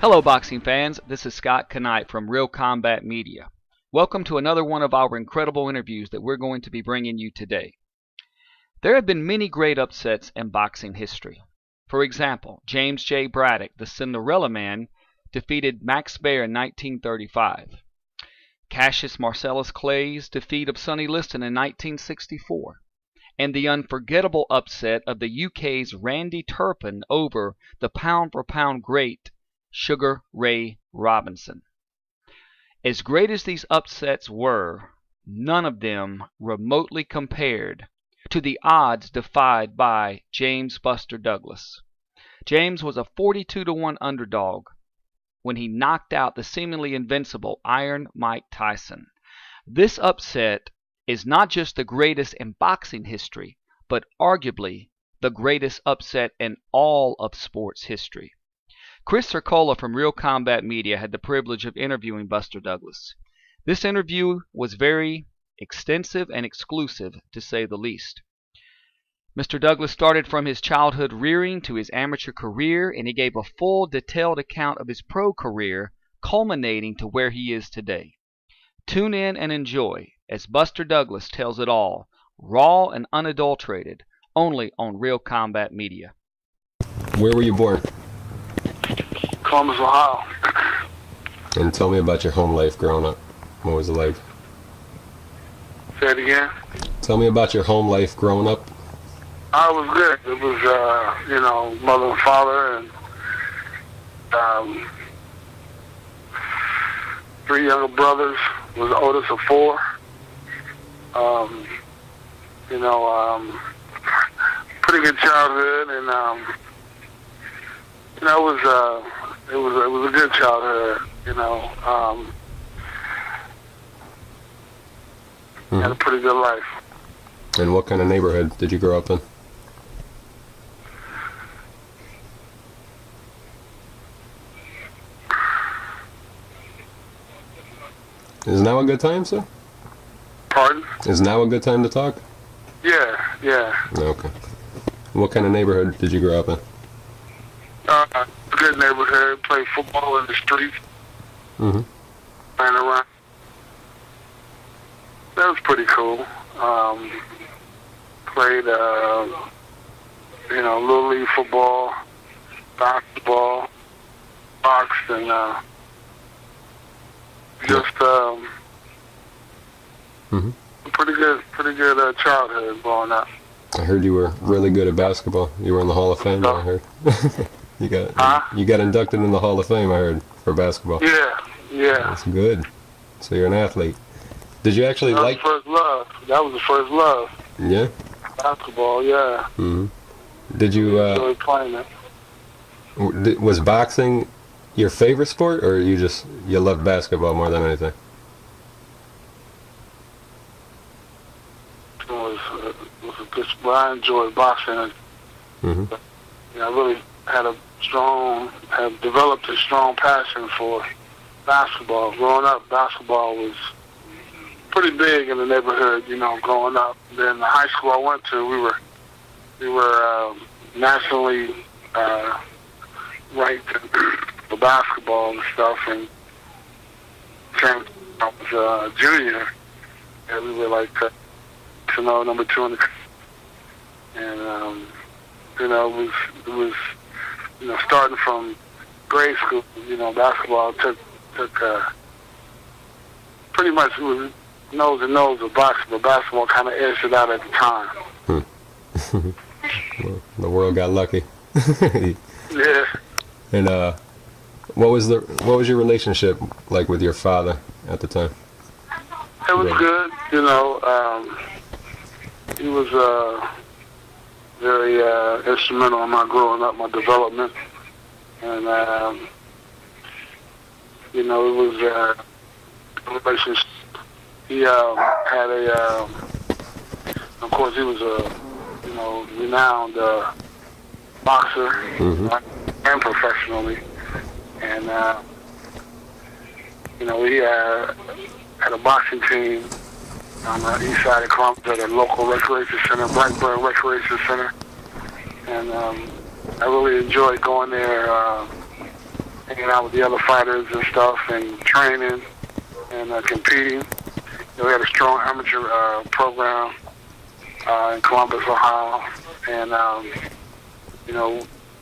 Hello boxing fans, this is Scott Knight from RealCombatMedia. Welcome to another one of our incredible interviews that we're going to be bringing you today. There have been many great upsets in boxing history. For example, James J. Braddock, the Cinderella Man, defeated Max Baer in 1935. Cassius Marcellus Clay's defeat of Sonny Liston in 1964. And the unforgettable upset of the UK's Randy Turpin over the pound-for-pound great Sugar Ray Robinson. As great as these upsets were, none of them remotely compared to the odds defied by James Buster Douglas. James was a 42-to-1 underdog when he knocked out the seemingly invincible Iron Mike Tyson. This upset is not just the greatest in boxing history, but arguably the greatest upset in all of sports history. Chris Cercola from RealCombatMedia had the privilege of interviewing Buster Douglas. This interview was very extensive and exclusive, to say the least. Mr. Douglas started from his childhood rearing to his amateur career, and he gave a full, detailed account of his pro career, culminating to where he is today. Tune in and enjoy as Buster Douglas tells it all, raw and unadulterated, only on RealCombatMedia. Where were you born? Columbus, Ohio. And tell me about your home life growing up. What was it like? Say it again. Tell me about your home life growing up. I was good. It was, mother and father and three younger brothers. Was the oldest of four. Pretty good childhood, and it was a good childhood. Had a pretty good life. And what kind of neighborhood did you grow up in? Is now a good time, sir? Pardon? Is now a good time to talk? Yeah. Okay. What kind of neighborhood did you grow up in? Good neighborhood. Played football in the streets. Mm-hmm. Ran around. That was pretty cool. Played, little league football, basketball, boxed, and pretty good childhood growing up. I heard you were really good at basketball. You were in the Hall of Fame, I heard. You got inducted in the Hall of Fame, I heard, for basketball. Yeah. That's good. So you're an athlete. Did you actually like... That was the first love. Yeah? Basketball, yeah. Mm-hmm. Did you... enjoy playing it. Was boxing your favorite sport, or you loved basketball more than anything? It was a good sport. I enjoyed boxing. Mm-hmm. I really had developed a strong passion for basketball. Growing up, basketball was pretty big in the neighborhood, growing up. Then the high school I went to, we were nationally ranked for basketball and stuff. And I was a junior, and we were like number 2 in the country. And it was starting from grade school. Basketball took pretty much it was nose to nose with boxing, but basketball kind of edged it out at the time. Well, the world got lucky. Yeah. And what was your relationship like with your father at the time? It was good. He was very instrumental in my growing up, my development, and it was a relationship. He had of course, he was a renowned boxer, and professionally, and we had a boxing team on the east side of Columbus at a local recreation center, Blackburn Recreation Center, and I really enjoyed going there hanging out with the other fighters and stuff, and training and competing. We had a strong amateur program in Columbus, Ohio, and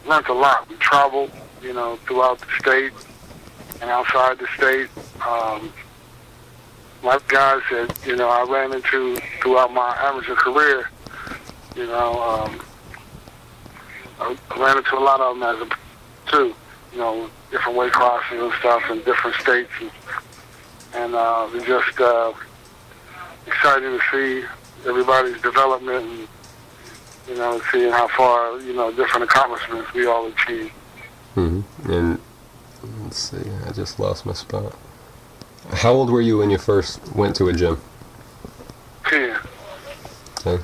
learned a lot. We traveled, throughout the state and outside the state. Like guys that I ran into throughout my amateur career, I ran into a lot of them as a too, different weight classes and stuff in different states, and it's just exciting to see everybody's development and seeing how far different accomplishments we all achieve. And let's see, I just lost my spot. How old were you when you first went to a gym? 10. 10.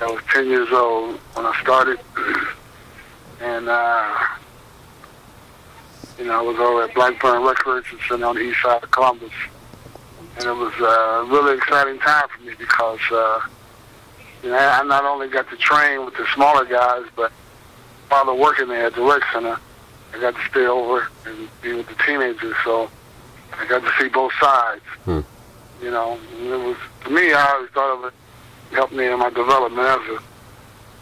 I was 10 years old when I started, and I was over at Blackburn Recreation on the east side of Columbus, and it was a really exciting time for me because I not only got to train with the smaller guys, but while working there at the rec center, I got to stay over and be with the teenagers, so I got to see both sides. And it was, to me, I always thought of it helped me in my development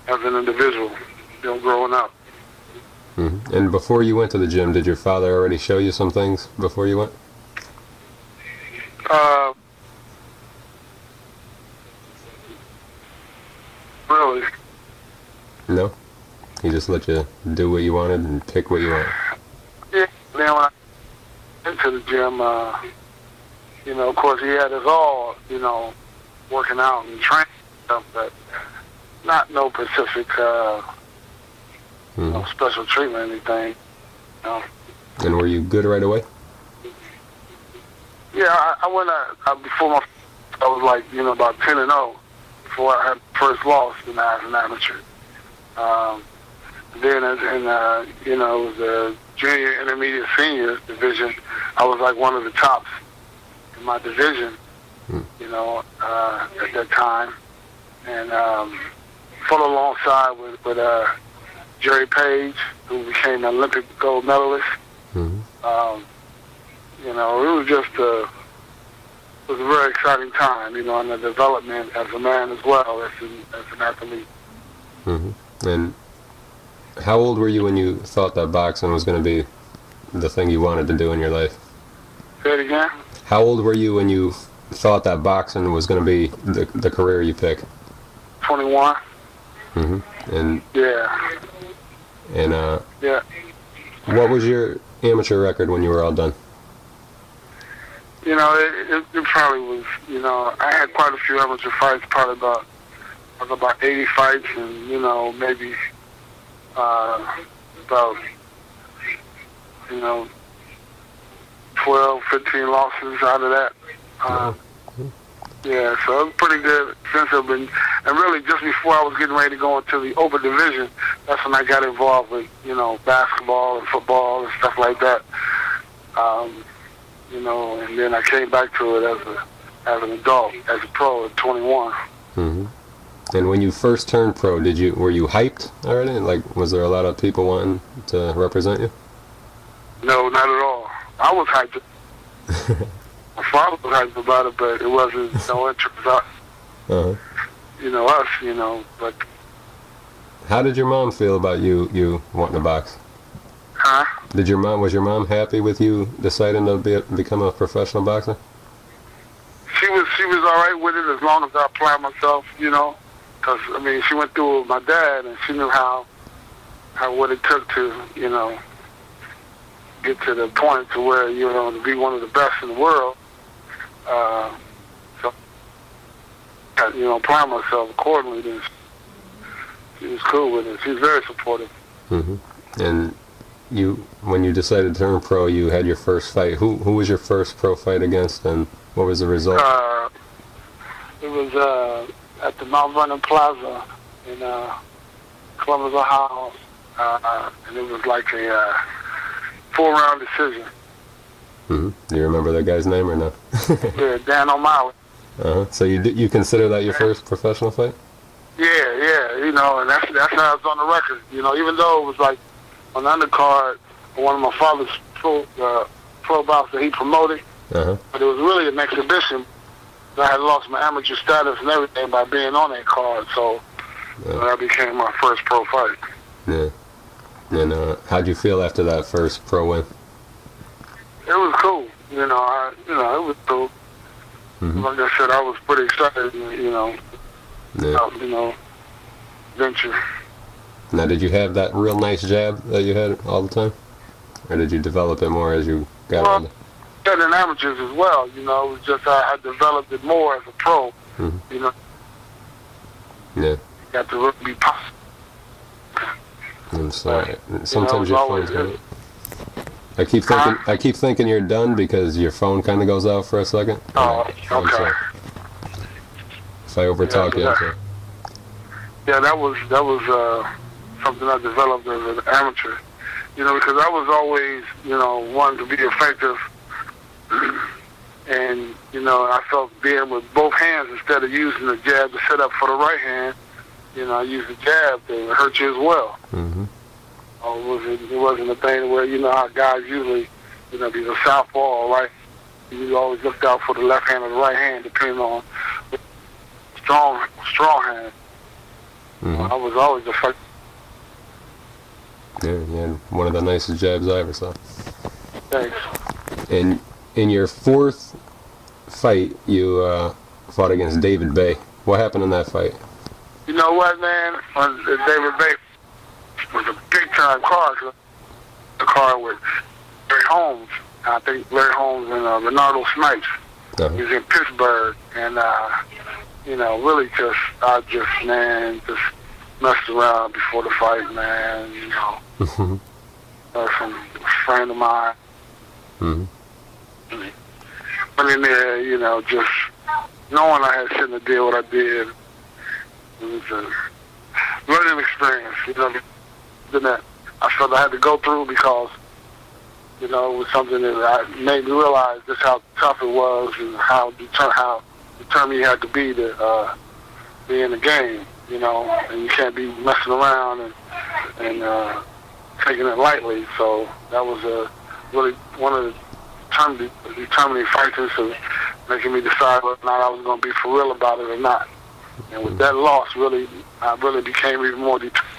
as an individual, growing up. And before you went to the gym, did your father already show you some things before you went? Really? No? He just let you do what you wanted and pick what you wanted? Yeah, then when I went to the gym, of course he had us all, working out and training stuff, but not no specific, special treatment or anything. And were you good right away? Yeah, I went before I was like, about 10-0 before I had first loss as an amateur. Then in the junior, intermediate, senior division, I was like one of the tops in my division, at that time. And fought alongside with Jerry Page, who became an Olympic gold medalist. It was just it was a very exciting time, in the development as a man as well as an athlete. And how old were you when you thought that boxing was going to be the thing you wanted to do in your life? Say it again? How old were you when you thought that boxing was going to be the career you pick? 21. And yeah. And yeah. What was your amateur record when you were all done? It probably was. I had quite a few amateur fights. Probably about 80 fights, and maybe about 12, 15 losses out of that. Yeah, so it was pretty good since I've been, and really just before I was getting ready to go into the open division, that's when I got involved with, basketball and football and stuff like that. And then I came back to it as an adult, as a pro at 21. And when you first turned pro, were you hyped already? Like, was there a lot of people wanting to represent you? No, not at all. I was hyped. My father was hyped about it, but it wasn't no interest us. But. How did your mom feel about you wanting to box? Huh? Was your mom happy with you deciding to become a professional boxer? She was all right with it as long as I applied myself, because she went through it with my dad, and she knew how what it took to get to the point to where to be one of the best in the world. So apply myself accordingly. Then she was cool with it. She was very supportive. And when you decided to turn pro, you had your first fight. Who was your first pro fight against, and what was the result? It was at the Mount Vernon Plaza in Columbus, Ohio, and it was like a 4-round decision. Do you remember that guy's name or no? Yeah, Dan O'Malley. So you consider that your first professional fight? Yeah, and that's how it's on the record. Even though it was like on the undercard, one of my father's pro bouts that he promoted. But it was really an exhibition. I had lost my amateur status and everything by being on that card, so that became my first pro fight. Yeah. And how'd you feel after that first pro win? It was cool. It was cool. Like I said, I was pretty excited. Venture. Now, did you have that real nice jab that you had all the time, or did you develop it more as you got older? Yeah, in amateurs as well. It was just I developed it more as a pro. Yeah. Got to really be possible. I'm sorry. Sometimes your phone's going. I keep thinking you're done because your phone kind of goes out for a second. Oh, okay. If I overtalk you, I'm sorry. Yeah, that was something I developed as an amateur. Because I was always, wanting to be effective, and I felt being with both hands instead of using the jab to set up for the right hand. I used the jab to hurt you as well. It wasn't a thing where how guys usually, be a southpaw or right. You always looked out for the left hand or the right hand, depending on strong hand. I was always effective. Yeah, one of the nicest jabs I ever saw. Thanks. And in your fourth fight, you fought against David Bay. What happened in that fight? You know what, man? David Bay was a big-time card. The card with Larry Holmes. I think Larry Holmes and Renardo Snipes. He was in Pittsburgh, and really I just messed around before the fight, man. Some friend of mine. Went in there, just knowing I had something to do what I did. It was a learning experience, that I felt I had to go through because, it was something that made me realize just how tough it was and how determined you had to be to be in the game, and you can't be messing around and taking it lightly. So that was really one of the determining factors of making me decide whether or not I was going to be for real about it or not. And with that loss, I really became even more determined,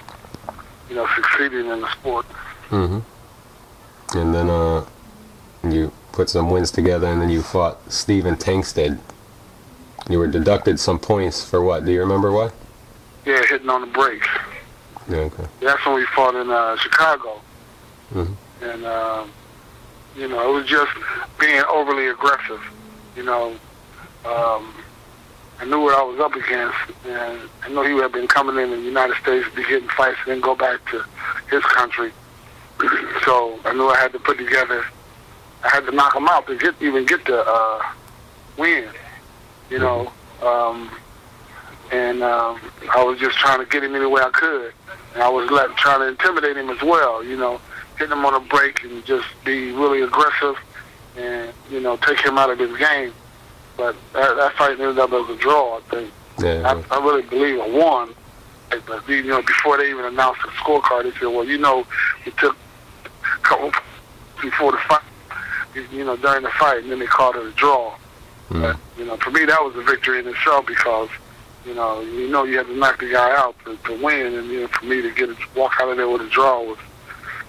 succeeding in the sport. And then you put some wins together, and then you fought Stephen Tankstead. You were deducted some points for what? Do you remember what? Yeah, hitting on the brakes. Yeah, okay. That's when we fought in Chicago. And, it was just being overly aggressive. I knew what I was up against, and I know he had been coming in the United States to be getting fights and then go back to his country. So I knew I had to put together, I had to knock him out to even get the win, and I was just trying to get him any way I could, and I was trying to intimidate him as well, hitting him on a break and just be really aggressive and, take him out of his game. But that fight ended up as a draw, I think. Yeah. I really believe I won. But, before they even announced the scorecard, they said, well, we took a couple before the fight, during the fight, and then they called it a draw. But, for me, that was a victory in itself because, you had to knock the guy out to win, and, for me to walk out of there with a draw was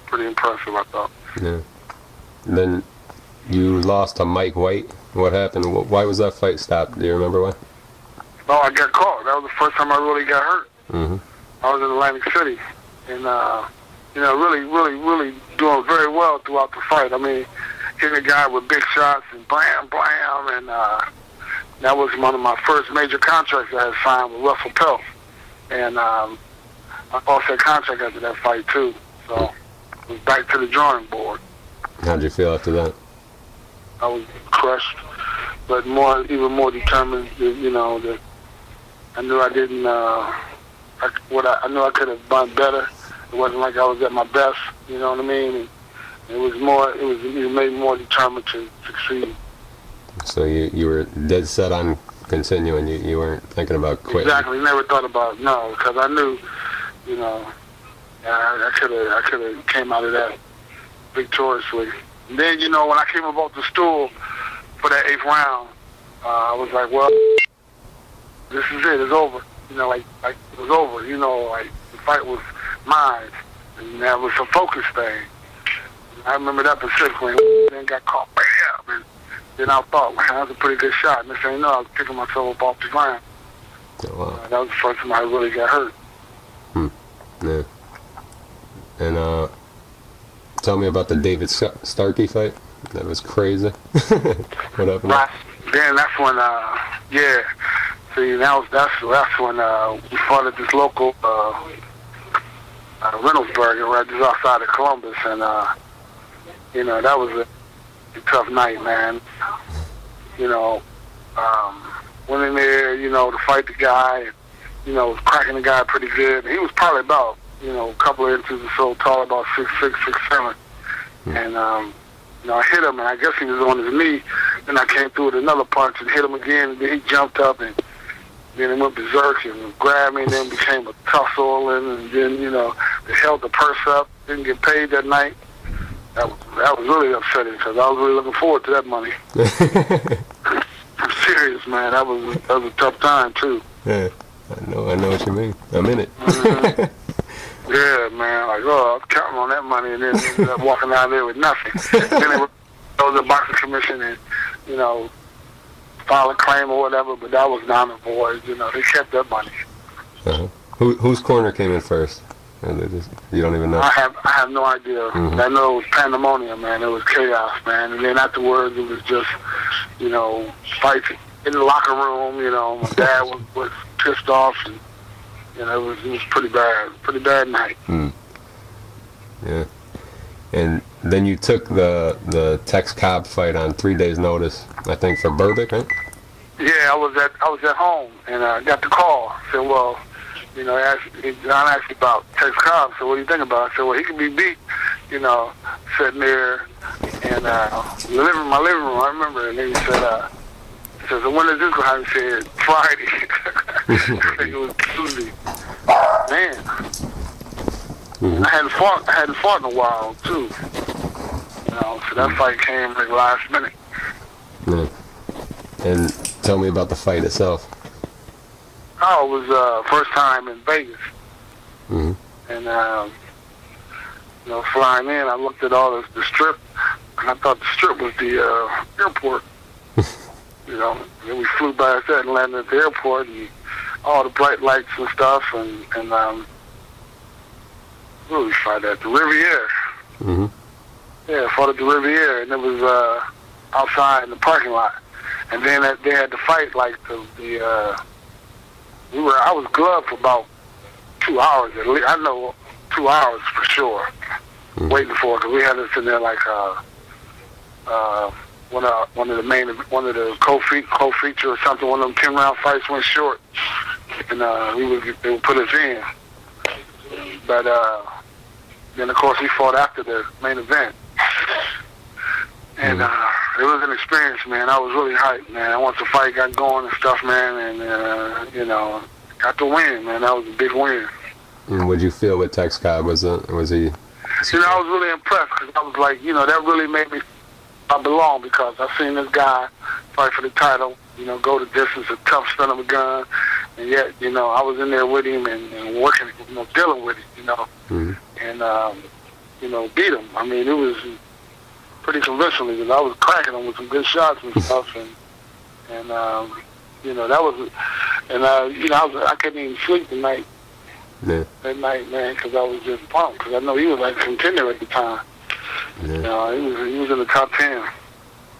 pretty impressive, I thought. Yeah. And then you lost to Mike White. What happened? Why was that fight stopped? Do you remember why? Oh, I got caught. That was the first time I really got hurt. I was in Atlantic City, and really doing very well throughout the fight. I mean, hitting a guy with big shots and blam, blam, and that was one of my first major contracts I had signed with Russell Pelt, and I lost that contract after that fight too. So it was back to the drawing board. How'd you feel after that? I was crushed, but even more determined. That I knew I didn't. I knew I could have done better. It wasn't like I was at my best. You know what I mean? And it was more. It made me more determined to succeed. So you were dead set on continuing. You weren't thinking about quitting. Exactly. Never thought about because I knew. I could have came out of that victoriously. And then, you know, when I came up off the stool for that 8th round, I was like, well, this is it. It's over. You know, like it was over. You know, like the fight was mine, and that was a focus thing. I remember that specifically. Then got caught, bam, and then I thought, man, that was a pretty good shot. And this ain't no, I was picking myself up off the ground. Oh, wow. That was the first time I really got hurt. Yeah. And tell me about the David Starkey fight. That was crazy. What happened? Right. Then that's when, yeah. See, that's when we fought at this local Reynoldsburg, right just outside of Columbus, and you know, that was a tough night, man. You know, went in there, you know, to fight the guy, and, you know, was cracking the guy pretty good. He was probably about, you know, a couple of inches or so tall, about 6'6", 6'7", and you know, I hit him, and I guess he was on his knee. Then I came through with another punch and hit him again, and then he jumped up, and then he went berserk and grabbed me, and then became a tussle, and then, you know, they held the purse up, didn't get paid that night. That was really upsetting, because I was really looking forward to that money. I'm serious, man. That was a tough time, too. Yeah, I know what you mean. I'm in it. Yeah, man. Like, oh, I was counting on that money, and then ended up walking out there with nothing. Then they were the boxing commission, and, you know, file a claim or whatever, but that was non-avoid. You know, they kept that money. Whose corner came in first? You don't even know? I have no idea. I know it was pandemonium, man. It was chaos, man. And then afterwards, it was just, you know, fights in the locker room. You know, my dad was pissed off, and, you know, it was pretty bad night. Yeah. And then you took the Tex Cobb fight on 3 days' notice, I think, for Burbick, right? Yeah, I was at home, and I got the call. Said, well, you know, John asked me about Tex Cobb. So what do you think about it? I said, well, he can be beat, you know, sitting there in my living room. I remember, and then he said, so when is this going to happen? He said, Friday. I think it was Tuesday. Man. I hadn't fought in a while, too. You know, so that fight came like last minute. Yeah. And tell me about the fight itself. Oh, it was first time in Vegas. And, you know, flying in, I looked at all the strip, and I thought the strip was the airport. You know, then we flew past that and landed at the airport, and all the bright lights and stuff, and where we fought at? The Riviera. Yeah, I fought at the Riviera, and it was outside in the parking lot. And then they had to fight like I was gloved for about 2 hours at least. I know 2 hours for sure, waiting for it, because we had us in there like one of the co-feature or something. One of them 10-round fights went short, and they would put us in. But then of course we fought after the main event, and it was an experience, man. I was really hyped, man. Once the fight got going and stuff, man, and you know, got the win, man. That was a big win. And what'd you feel with Tex Cobb? Was he? You know, I was really impressed, because I was like, you know, that really made me I belong, because I seen this guy fight for the title, you know, go the distance, a tough son of a gun, and yet, you know, I was in there with him and working, you know, dealing with him, you know, and you know, beat him. I mean, it was pretty convincingly, because I was cracking him with some good shots and stuff, and you know, that was, and you know, I couldn't even sleep that night, man, because I was just pumped, because I know he was like a contender at the time. Yeah. You know, he was in the top 10.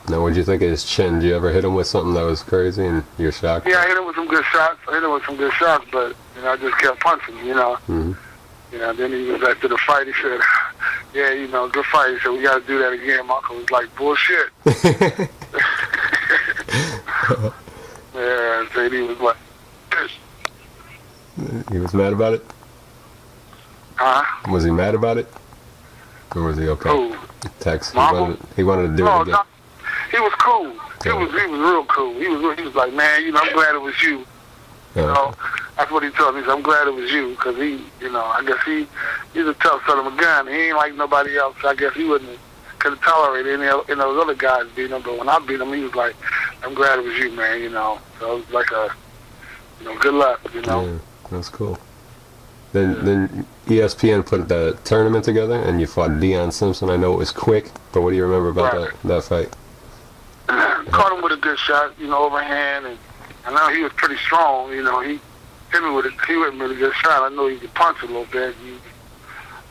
Now, what'd you think of his chin? Did you ever hit him with something that was crazy and you're shocked? Yeah, I hit him with some good shots. But, you know, I just kept punching, you know. You know, then he was after the fight, he said, yeah, you know, good fight. He said, we got to do that again. My uncle was like, bullshit. Yeah, so he was like, pissed. He was mad about it? Huh? Was he mad about it? Or was he okay? Who? Tex. He wanted to do it again. No, he was cool. He was real cool. He was like, man, you know, I'm glad it was you. You know, that's what he told me. He said, I'm glad it was you, because he, you know, I guess he's a tough son of a gun. He ain't like nobody else. I guess he wouldn't couldn't tolerate any of those other guys beating him. But when I beat him, he was like, "I'm glad it was you, man." So it was like good luck. Yeah, that's cool. Then ESPN put the tournament together, and you fought Deion Simpson. I know it was quick, but what do you remember about that fight? Caught him with a good shot, overhand, and I know he was pretty strong. He hit me with a good shot. I know he could punch a little bit,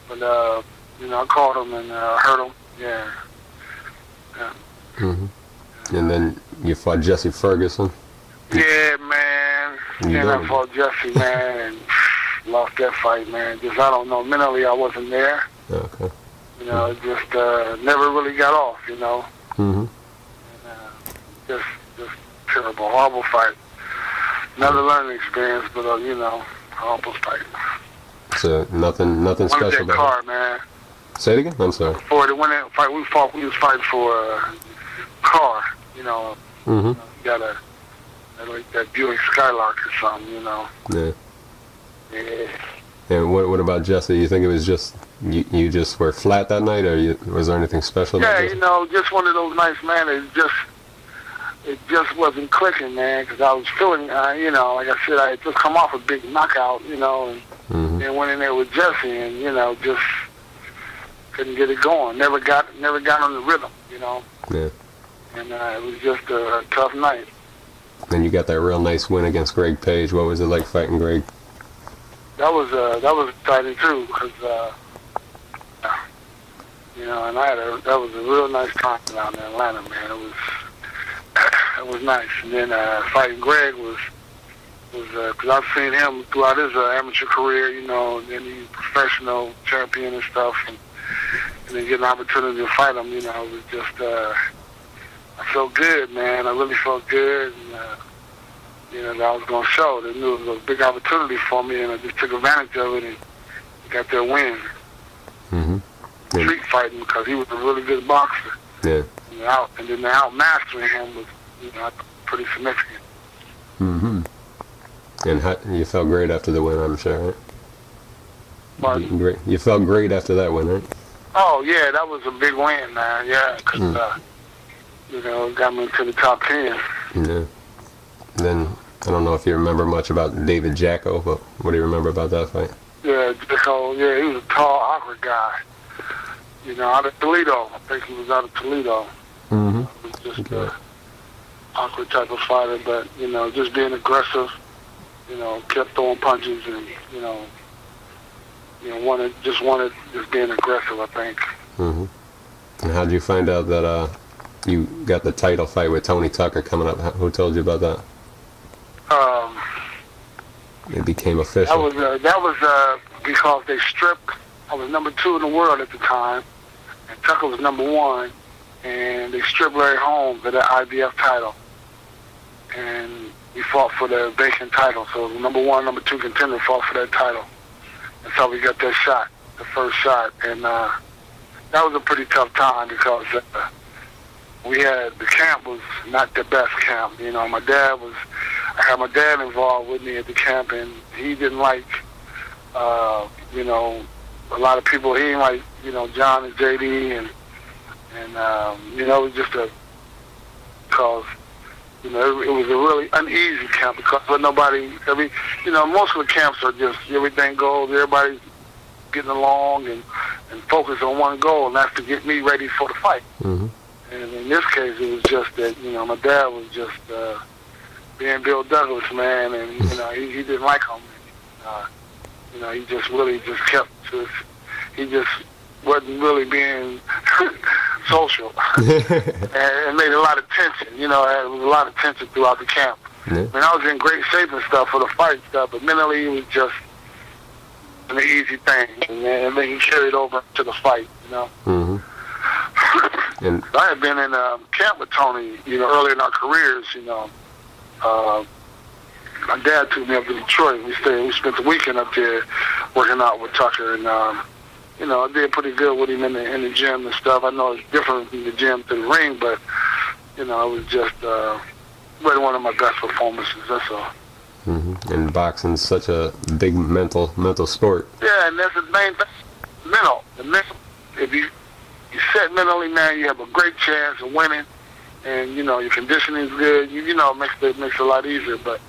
but I caught him and hurt him. Yeah. And then you fought Jesse Ferguson. Yeah, man. I fought Jesse, man, and lost that fight, man. Just I don't know. Mentally, I wasn't there. Okay. It just never really got off. And, just terrible, horrible fight. Another learning experience, but horrible fight. So nothing special about that car, man. Say it again. I'm sorry. Before the winning fight, we was fighting for a car. Got like that Buick Skylark or something. Yeah. Yeah. And what about Jesse? You think it was just you just were flat that night, or was there anything special? Yeah, just one of those nights, man. It just wasn't clicking, man, because I was feeling, like I said, I had just come off a big knockout, and then went in there with Jesse, and just couldn't get it going. Never got on the rhythm, Yeah. And it was just a tough night. And you got that real nice win against Greg Page. What was it like fighting Greg? That was exciting too, because and that was a real nice time down in Atlanta, man. It was nice. And then fighting Greg was because I've seen him throughout his amateur career, and then he's professional champion and stuff, and then get an opportunity to fight him, it was just I felt good, man. I really felt good, and that I was going to show. They knew it was a big opportunity for me, and I just took advantage of it and got their win. Street fighting, because he was a really good boxer. Yeah. And then the outmastering him was, pretty significant. And you felt great after the win, I'm sure, right? Pardon? Great. You felt great after that win, right? Oh, yeah, that was a big win, man. Yeah, because, it got me into the top 10. Yeah. Then, I don't know if you remember much about David Jacko, but what do you remember about that fight? Yeah, Jacko, he was a tall, awkward guy. Out of Toledo. I think he was out of Toledo. He was just an awkward type of fighter, but, just being aggressive, kept throwing punches and, wanted just being aggressive, I think. And how did you find out that you got the title fight with Tony Tucker coming up? Who told you about that? It became official. That was because they stripped. I was number 2 in the world at the time, and Tucker was number 1, and they stripped Larry Holmes for the IBF title, and we fought for the vacant title. So number 1, number 2 contender fought for that title. That's how we got that shot, the first shot, and that was a pretty tough time because the camp was not the best camp. I had my dad involved with me at the camp, and he didn't like, a lot of people. He didn't like, John and JD, and it was just because, it was a really uneasy camp because most of the camps are just everything goes, everybody's getting along and focused on one goal, and that's to get me ready for the fight. And in this case, it was just that, my dad was just being Bill Douglas, man, and, he didn't like him. He just really just kept he just wasn't really being social. And it made a lot of tension, there was a lot of tension throughout the camp. I mean, I was in great shape and stuff for the fight stuff, but mentally it was just an easy thing, and then he carried over to the fight, And I had been in camp with Tony, early in our careers, my dad took me up to Detroit. We spent the weekend up there working out with Tucker, and I did pretty good with him in the gym and stuff. I know it's different from the gym to the ring, but it was just really one of my best performances. That's all. And boxing's such a big mental sport. Yeah, and that's the main thing. The mental. If you're set mentally, man. You have a great chance of winning, and you know your conditioning is good. You know, it makes it a lot easier. But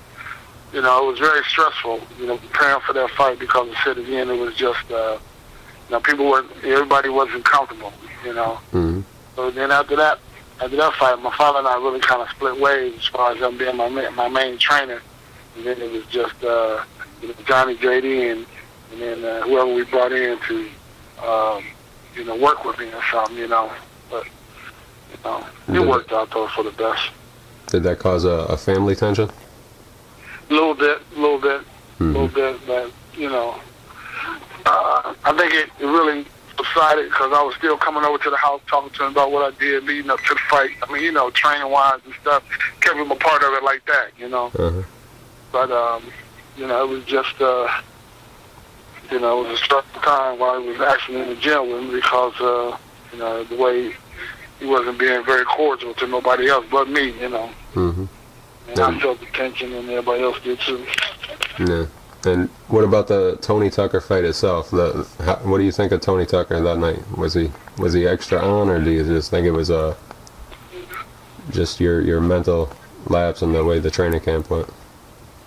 you know, it was very stressful. You know, preparing for that fight because I said again, it was just you know, everybody wasn't comfortable. You know. Mm-hmm. So then after that fight, my father and I really kind of split ways as far as him being my main trainer, and then it was just you know, Johnny, JD, and then whoever we brought in to you know, work with me or something, you know. But you know, it worked out though for the best. Did that cause a family tension? A little bit, but you know, I think it really subsided because I was still coming over to the house talking to him about what I did leading up to the fight. I mean, you know, training wise and stuff, kept him a part of it like that, you know. Uh-huh. But you know, it was just you know, it was a stressful time while he was actually in the gym with me because you know, the way he wasn't being very cordial to nobody else but me, you know. Mm-hmm. And I felt the tension, and everybody else did too. Yeah. And what about the Tony Tucker fight itself? What do you think of Tony Tucker that night? Was he extra on, or do you just think it was just your mental lapse and the way the training camp went?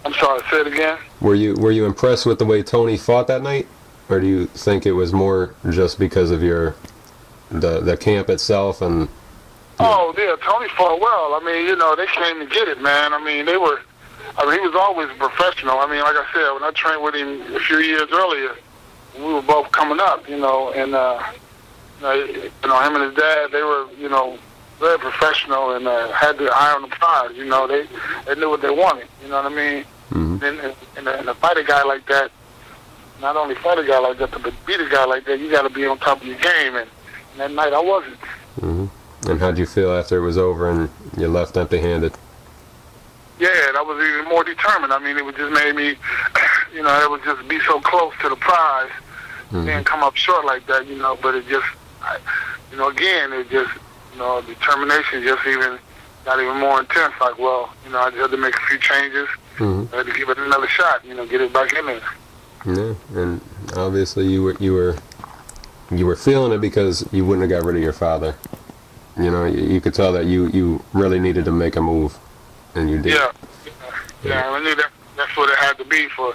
I'm sorry, say it again. Were you impressed with the way Tony fought that night, or do you think it was more just because of the camp itself and? Oh yeah, Tony fought well. I mean, you know, they came to get it, man. I mean, he was always a professional. I mean, like I said, when I trained with him a few years earlier, we were both coming up, you know, and you know, him and his dad, they were, you know, very professional and had their eye on the prize. You know, they knew what they wanted. You know what I mean? Mm-hmm. And to fight a guy like that, not only fight a guy like that, but beat a guy like that, you got to be on top of your game. And that night I wasn't. Mm-hmm. And how'd you feel after it was over and you left empty-handed? Yeah, and I was even more determined. I mean, it would just made me, you know, it would just be so close to the prize, and come up short like that, you know. But it just, you know, again, it just, you know, determination just even got even more intense. Like, well, you know, I just had to make a few changes. I had to give it another shot, you know, get it back in there. Yeah, and obviously you were feeling it because you wouldn't have got rid of your father. You know, you could tell that you really needed to make a move, and you did. Yeah. I knew that's what it had to be for,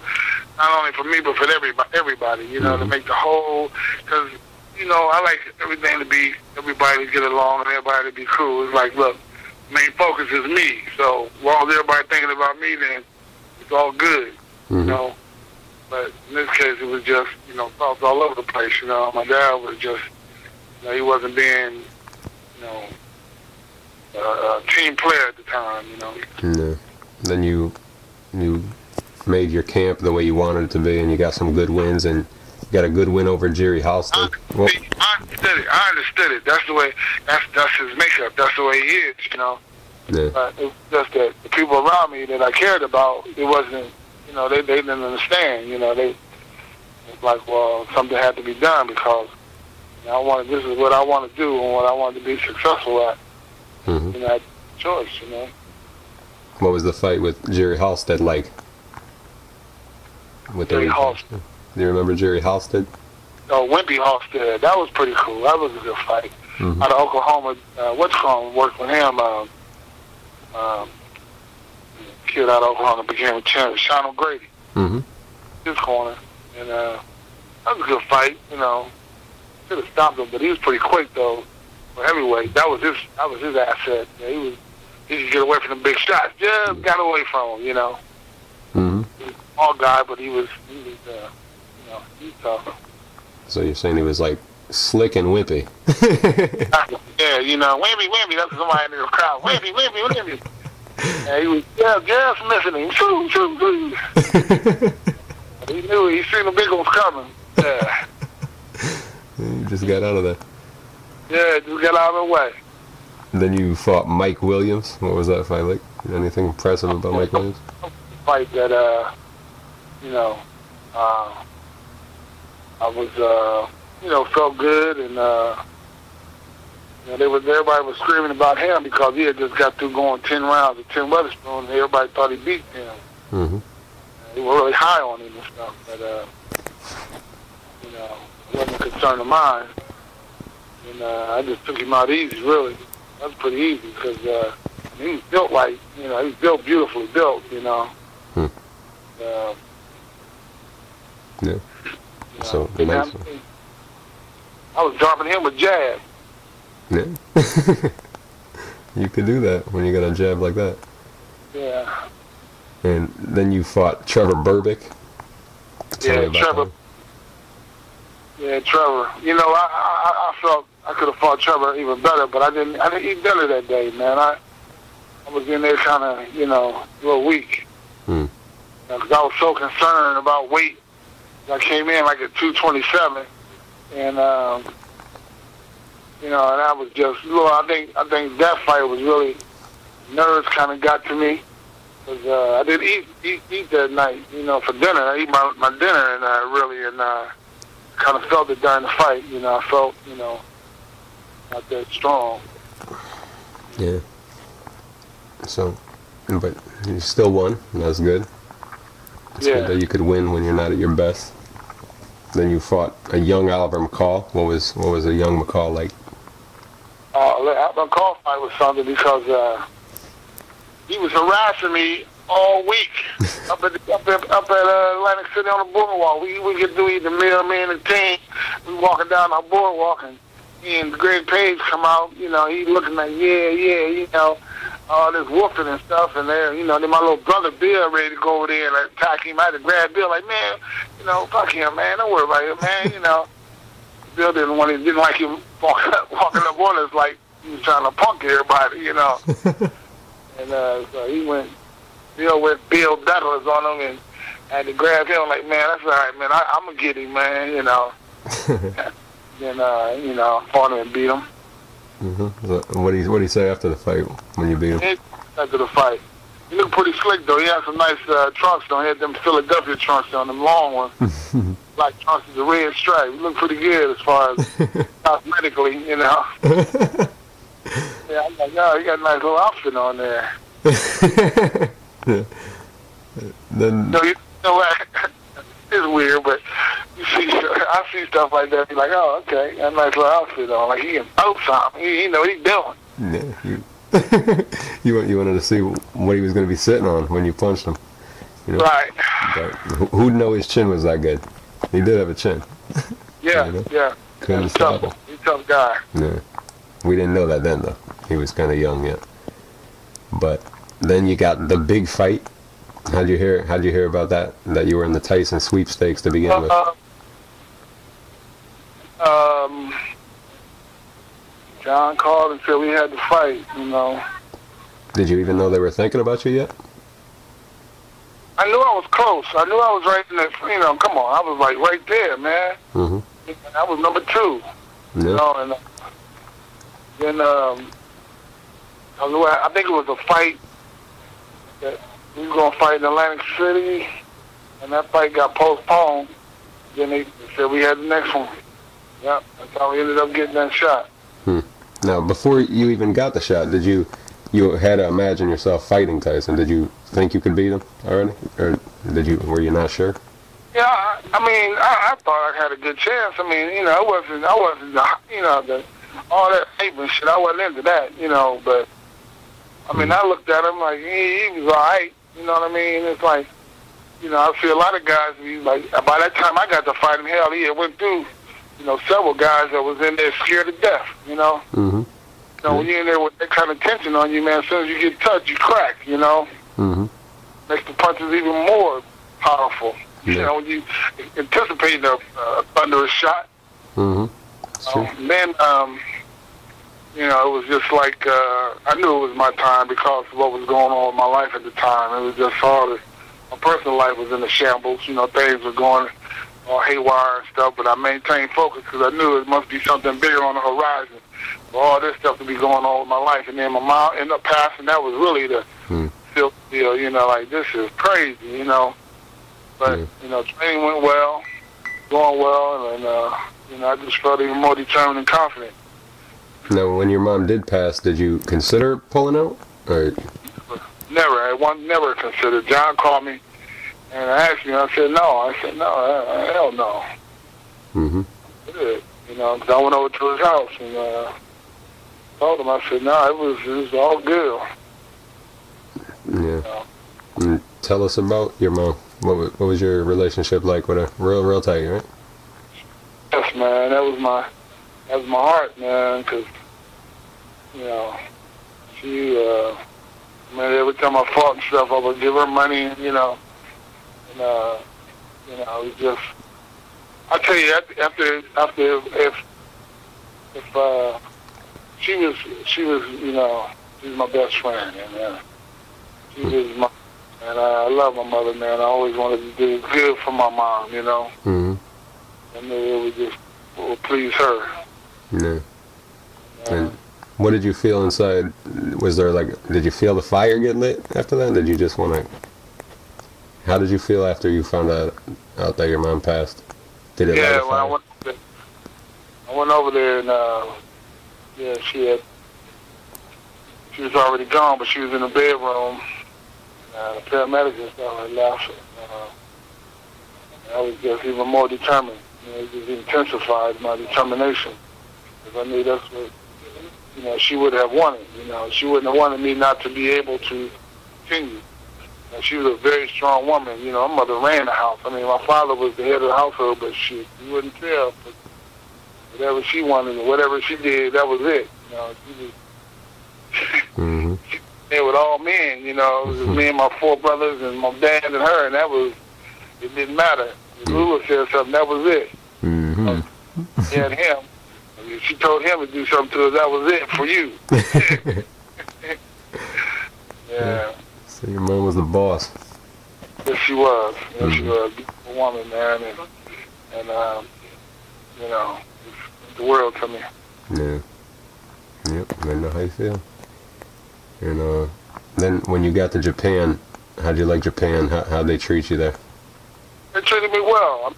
not only for me, but for everybody. You know, to make the whole, because you know, I like everything to be, everybody to get along and everybody to be cool. It's like, look, main focus is me. So while everybody thinking about me, then it's all good. You know. But in this case, it was just, you know, thoughts all over the place. You know, my dad was just, you know, he wasn't being, you know, a team player at the time, you know. Yeah. Then you made your camp the way you wanted it to be, and you got some good wins, and you got a good win over Jerry Halstead. I understood it. That's the way. That's his makeup. That's the way he is, you know. Yeah. It was just that the people around me that I cared about, it wasn't, you know, they didn't understand. You know, it's like, well, something had to be done because, you know, this is what I want to do and what I want to be successful at. You know, I had a choice, you know. What was the fight with Jerry Halstead like? Jerry Halstead. Do you remember Jerry Halstead? Oh, Wimpy Halstead. That was pretty cool. That was a good fight. Out of Oklahoma, worked with him. Kid out of Oklahoma became a champion, Sean O'Grady. His corner. And that was a good fight, you know. Should have stopped him, but he was pretty quick though. For heavyweight, that was his asset. Yeah, he could get away from the big shots. Just got away from him, you know. He was a small guy, but he was you know, he's tough. So you're saying he was like slick and wimpy? Yeah, you know, wimpy. That's somebody in the crowd. Wimpy. And he was just missing him. Shoot. He knew he seen the big ones coming. Yeah. You just got out of there. Yeah, just got out of the way. Then you fought Mike Williams. What was that fight like? Anything impressive about Mike Williams? Fight that, you know, I was, you know, felt good, and you know, everybody was screaming about him because he had just got through going 10 rounds with Tim Weatherspoon, and everybody thought he beat him. They were really high on him and stuff, but you know, it wasn't a concern of mine. And I just took him out easy, really. That was pretty easy because he was built like, he was built beautifully built, Hmm. Yeah. So nice. I was dropping him with jab. Yeah. You could do that when you got a jab like that. Yeah. And then you fought Trevor Berbick. Yeah, Trevor. Yeah, Trevor. I felt I could have fought Trevor even better, but I didn't eat better that day, man. I was in there kind of, a little weak. Because I was so concerned about weight. I came in like at 227, and and I was just, I think that fight was really, nerves kind of got to me. Because I didn't eat that night, for dinner. I eat my dinner, and kind of felt it during the fight. I felt, not that strong. Yeah. So, but you still won. That's good. It's good that you could win when you're not at your best. Then you fought a young Oliver McCall. What was a young McCall like? McCall fight was something because he was harassing me all week up at Atlantic City on the boardwalk. We get to eat the meal, me and the team. We walking down our boardwalk, and Greg Page come out. He looking like all this woofing and stuff, and there, then my little brother Bill ready to go over there and attack him. I had to grab Bill like, man, fuck him, man. Don't worry about him, man. Bill didn't like him walking up on us like he was trying to punk everybody, And so Bill went Bill Douglas on him, and I had to grab him like, man, that's all right, man. I'm gonna get him, man. Then fought him and beat him. So what did he say after the fight when you beat him? After the fight, he looked pretty slick though. He had some nice trunks on. He had them Philadelphia trunks on, them long ones. Black trunks with the red stripe. He looked pretty good as far as cosmetically, Yeah, I'm like, oh, he got a nice little outfit on there. Yeah. Then it's weird, but I see stuff like that. Be like, oh, okay, got a nice little outfit on. Like he can throw something. He know what he's doing. Yeah. You wanted to see what he was going to be sitting on when you punched him. Right. But who'd know his chin was that good? He did have a chin. Yeah, yeah. Couldn't stop him. He's a tough guy. Yeah. We didn't know that then, though. He was kind of young yet. But then you got the big fight. How'd you hear about that? That you were in the Tyson sweepstakes to begin with? John called and said we had to fight, Did you even know they were thinking about you yet? I knew I was close. I knew I was right in the, come on. I was like right there, man. I was number 2. Yeah. And then I think it was a fight that we were going to fight in Atlantic City, and that fight got postponed. Then they said we had the next one. Yep, that's how we ended up getting that shot. Now, before you even got the shot, did you had to imagine yourself fighting Tyson? Did you think you could beat him already, or were you not sure? Yeah, I thought I had a good chance. I wasn't, all that hype and shit. I wasn't into that, But I looked at him like he was all right. You know what I mean? It's like, I see a lot of guys. Like by that time I got to fight him, hell, he had went through, several guys that was in there scared to death. When you're in there with that kind of tension on you, man, as soon as you get touched, you crack. Makes the punches even more powerful. Yeah. When you anticipate a thunderous shot. Then, it was just like, I knew it was my time because of what was going on in my life at the time. It was just hard. My personal life was in the shambles. Things were going all haywire and stuff, but I maintained focus because I knew it must be something bigger on the horizon for all this stuff to be going on with my life. And then my mom ended up passing. That was really the feel deal, like this is crazy, But, training went well, going well, and, I just felt even more determined and confident. Now, when your mom did pass, did you consider pulling out? Or? Never. Never considered. John called me and asked me. I said no. Hell no. Good. 'cause I went over to his house and told him, I said, no, it was all good. Yeah. And tell us about your mom. What was your relationship like with her? Real tight, right? Yes, man. That was my heart, man. 'Cause she, man, every time I fought and stuff, I would give her money, and it was just. I tell you, after if she was, she was my best friend, and she was my. And I love my mother, man. I always wanted to do good for my mom, Mm-hmm. And it would please her. Yeah. And what did you feel inside? Was there did you feel the fire get lit after that? Did you just want to? How did you feel after you found out that your mom passed? Did it light a fire? When I went over there and she was already gone, but she was in the bedroom. The paramedics and stuff had left. I was just even more determined. It just intensified my determination. Because I knew that's what, she would have wanted. She wouldn't have wanted me not to be able to continue. She was a very strong woman. My mother ran the house. I mean, my father was the head of the household, but you wouldn't tell. But whatever she wanted and whatever she did, that was it. She was... Mm-hmm. There with all men, it was me and my 4 brothers and my dad and her, and it didn't matter. If Lula said something, that was it. Mm-hmm. Me and him. If she told him to do something to us, that was it for you. Yeah. So your mom was the boss. Yes, she was. Yes, she was. Beautiful woman, man, and the world to me. Yeah. Yep, I know how you feel. And then when you got to Japan, how'd you like Japan? How'd they treat you there? They treated me well.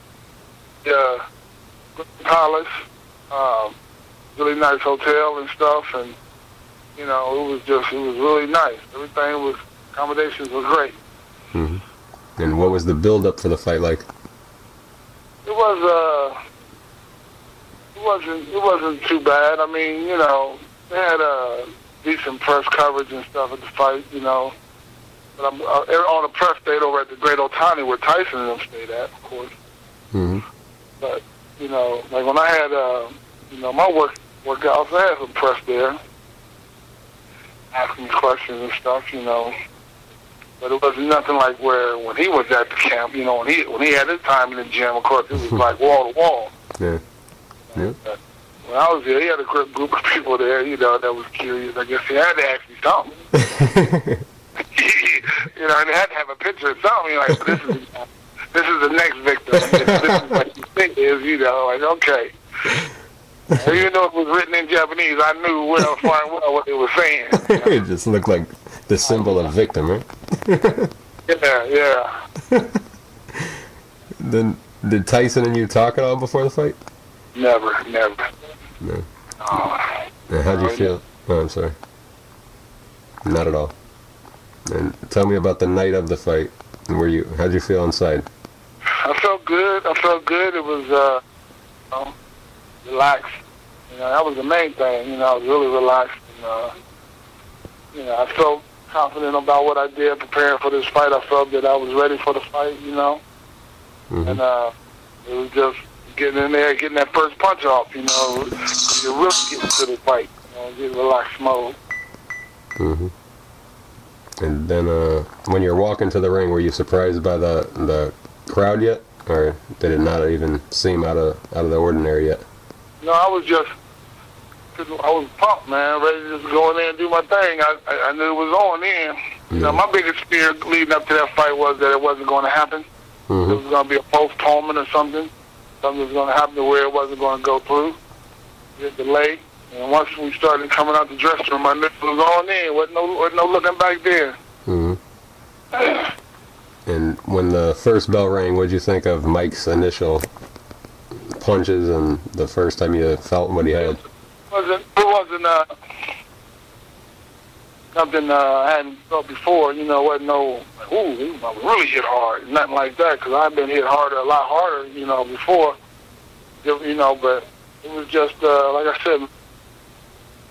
Good palace, really nice hotel and stuff, and it was really nice. Accommodations were great. Mm-hmm. And what was the build-up for the fight like? It wasn't too bad. I mean, they had decent press coverage and stuff at the fight, But I'm on the press stayed over at the Great Otani where Tyson and them stayed at, of course. Mm-hmm. But like when I had my workouts, I had some press there, asking me questions and stuff, But it wasn't nothing like when he was at the camp, when he had his time in the gym, of course, it was like wall to wall. Yeah. Yeah. When I was there, he had a group of people there, that was curious. I guess he had to ask me something. And they had to have a picture of something. Like, this is the next victim. This is what you think is, okay. Even though it was written in Japanese, I knew fine well what they were saying. It just looked like the symbol of victim, right? Yeah. Then, did Tyson and you talk at all before the fight? Never. No. How'd you feel? Oh, I'm sorry. Not at all. And tell me about the night of the fight. How'd you feel inside? I felt good. It was, relaxed. That was the main thing. I was really relaxed. And, I felt confident about what I did preparing for this fight. I felt that I was ready for the fight, Mm-hmm. And it was just getting in there, getting that first punch off, you're really getting to the fight, get relaxed mode. Mm-hmm. And then when you're walking to the ring, were you surprised by the crowd yet? Or did it not even seem out of the ordinary yet? No, I was pumped, man, ready to just go in there and do my thing. I knew it was on in. Mm-hmm. My biggest fear leading up to that fight was that it wasn't going to happen. Mm-hmm. It was going to be a postponement or something. Something was going to happen to where it wasn't going to go through. Get delayed. And once we started coming out the dressing room, I knew it was on in. Wasn't no looking back there. Mm-hmm. And when the first bell rang, what did you think of Mike's initial punches and the first time you felt what he had? It wasn't something I hadn't felt before. Wasn't no, ooh, I really hit hard. Nothing like that, because I've been hit harder, a lot harder, before. But it was just like I said,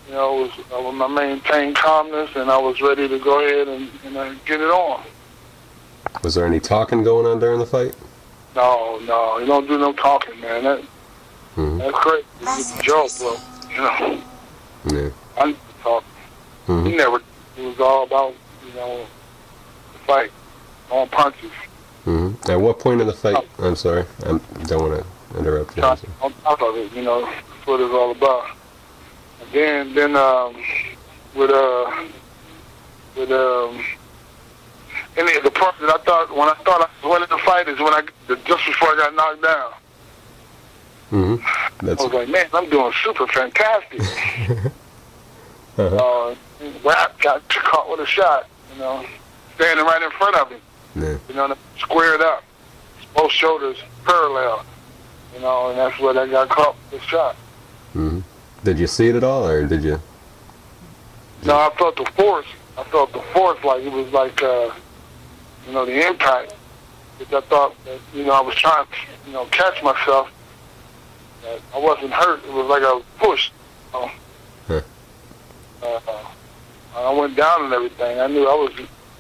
you know, I maintained calmness, and I was ready to go ahead and get it on. Was there any talking going on during the fight? No, you don't do no talking, man. That's crazy. It's a joke, bro. You know. Yeah. I need to talk. He never. It was all about, you know, the fight, on punches. At what point in the fight? I'm sorry, I don't want to interrupt you. On top of it, you know, that's what it's all about. And then and the part that I thought when I thought I was winning the fight is when just before I got knocked down. I was like, man, I'm doing super fantastic. Rap got caught with a shot, you know, standing right in front of him. Yeah. You know, squared up, both shoulders parallel, you know, and that's where I got caught with the shot. Did you see it at all, or did you? No, I felt the force. Like it was like, you know, the impact. Which I thought that, you know, I was trying to, you know, catch myself. That I wasn't hurt. It was like I was pushed. You know? I went down and everything. I knew I was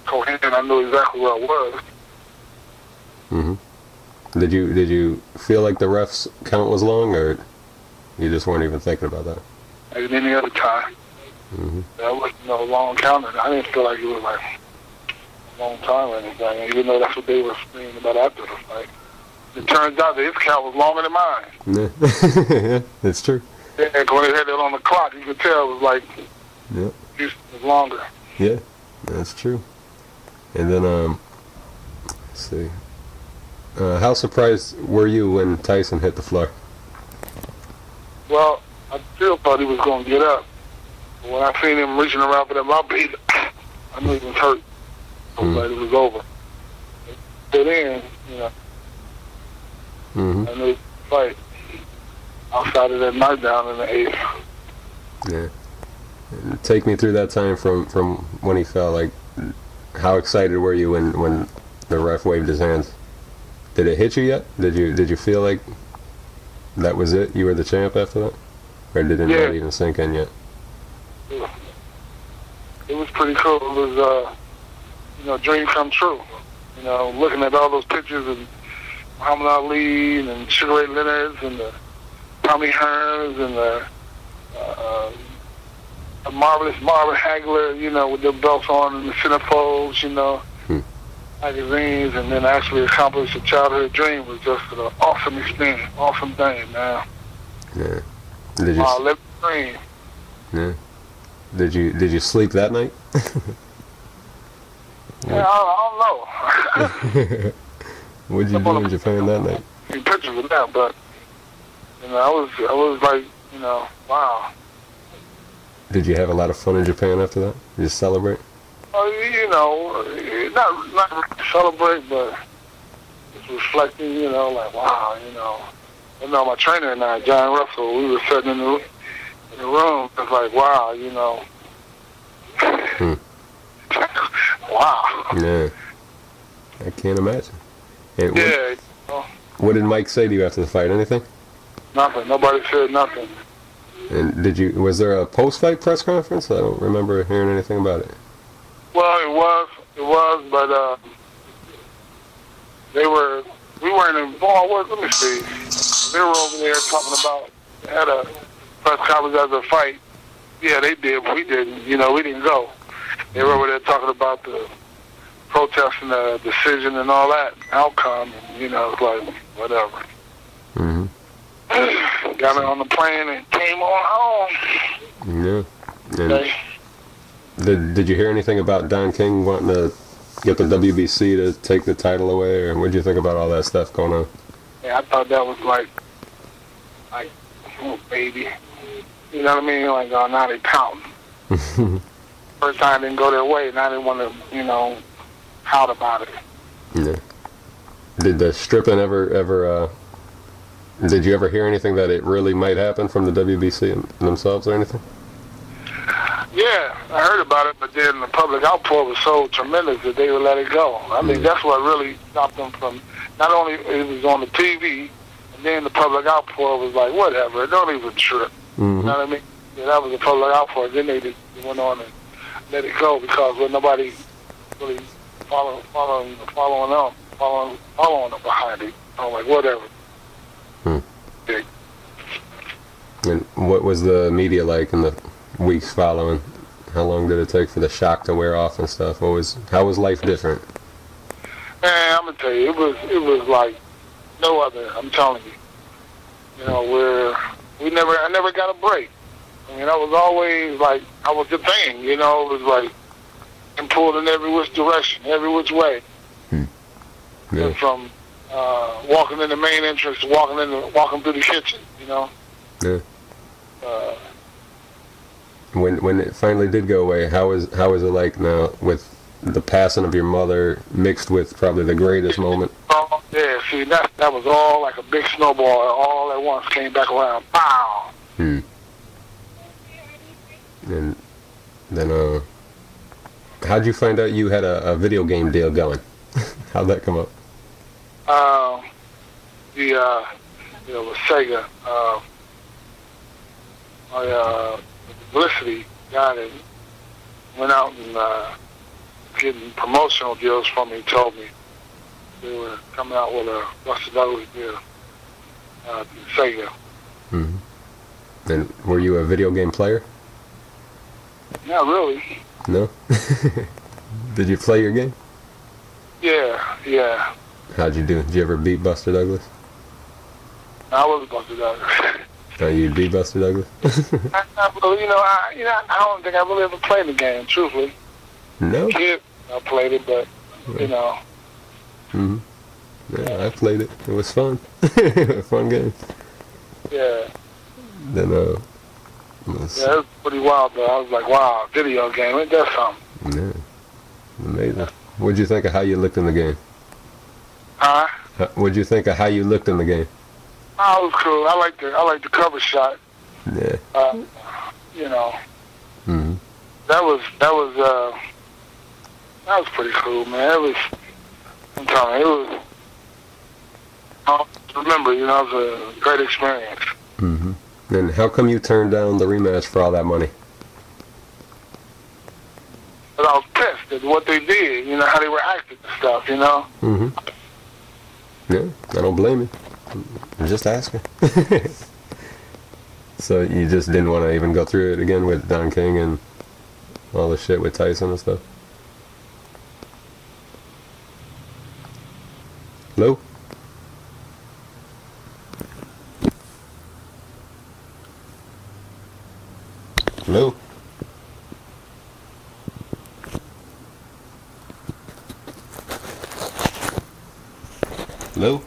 coherent. I knew exactly where I was. Did you feel like the ref's count was long, or you just weren't even thinking about that? Like any other time. That wasn't no long counter. I didn't feel like it was like a long time or anything, even though that's what they were screaming about after the fight. It turns out that his count was longer than mine. Yeah, that's true. Yeah, when they had it on the clock, you could tell it was like, it was longer. Yeah, that's true. And then, let's see. How surprised were you when Tyson hit the floor? Well, I still thought he was going to get up. But when I seen him reaching around for that mouthpiece, I knew he was hurt. I was like, it was over. But then, you know, I knew he was fight outside of that knockdown in the 8th. Yeah. And take me through that time from when he fell. Like, how excited were you when the ref waved his hands? Did it hit you yet? Did you feel like that was it? You were the champ after that? Or did it not even sink in yet? It was pretty cool. It was, you know, dream come true. You know, looking at all those pictures of Muhammad Ali and Sugar Ray Leonard's and the Tommy Hearns and the marvelous Marvin Hagler, you know, with their belts on and the centerfolds, you know, magazines, and then actually accomplish a childhood dream was just an awesome experience, awesome thing, man. Yeah. Did you? Live the dream. Yeah. Did you sleep that night? Yeah, I don't know. What did you do in Japan that night? See pictures of that, but you know, I was like, you know, wow. Did you have a lot of fun in Japan after that? Just celebrate? You know, not really celebrate, but just reflecting. You know, like wow, you know. You know, my trainer and I, John Russell, we were sitting in the room. It's like wow, you know. Wow. Yeah. I can't imagine. And yeah. What did Mike say to you after the fight? Anything? Nothing. Nobody said nothing. And was there a post-fight press conference? I don't remember hearing anything about it. Well, it was, but we weren't involved. Let me see. They were over there talking about, they had a press conference after the fight. Yeah, they did, but we didn't. You know, we didn't go. They were over there talking about the protest and the decision and all that outcome. And, you know, it's like, whatever. Got it on the plane and came on home. Yeah. And did you hear anything about Don King wanting to get the WBC to take the title away, or what did you think about all that stuff going on? Yeah, I thought that was like, oh, baby. You know what I mean? Like, now they pouting. First time didn't go their way, now they want to, you know, pout about it. Yeah. Did the stripping ever did you ever hear anything that it really might happen from the WBC themselves or anything? Yeah, I heard about it, but then the public outpour was so tremendous that they would let it go. I mean, that's what really stopped them from, not only it was on the TV, and And then the public outpour was like, whatever, don't even trip. You know what I mean? Yeah, that was the public outpour. Then they just went on and let it go because with nobody really following them behind it. I'm like, whatever. Big. And what was the media like in the weeks following? How long did it take for the shock to wear off and stuff? How was life different? Man, I'm gonna tell you, it was like no other. I'm telling you. You know, I never got a break. I mean, I was always like, I was the thing. You know, it was like, and pulled in every which direction, every which way. Yeah. From walking in the main entrance to walking through the kitchen. You know. Yeah. When it finally did go away, how is it like now with the passing of your mother mixed with probably the greatest moment? Oh yeah, see that was all like a big snowball, all at once came back around. Pow. And then how'd you find out you had a video game deal going? How'd that come up? With Sega, my publicity guy that went out and getting promotional deals from me told me they were coming out with a Buster Douglas deal to Sega. And were you a video game player? Not really. No? Did you play your game? Yeah. How'd you do? Did you ever beat Buster Douglas? I was Buster Douglas. Oh, you beat Buster Douglas? I don't think I really ever played the game, truthfully. No? Kid, I played it, but, you know. Yeah, I played it. It was fun. A fun game. Yeah. Then, yeah, it was pretty wild, though. I was like, wow, video game, ain't that something? Yeah. Amazing. What'd you think of how you looked in the game? Huh? What'd you think of how you looked in the game? Oh, it was cool. I like the cover shot. Yeah. You know. That was pretty cool, man. I'm telling you, I remember, you know, it was a great experience. And how come you turned down the rematch for all that money? But I was pissed at what they did, you know, how they were acting and stuff, you know. Yeah, I don't blame you. I'm just asking. So you just didn't want to even go through it again with Don King and all the shit with Tyson and stuff? Hello? Hello? Hello?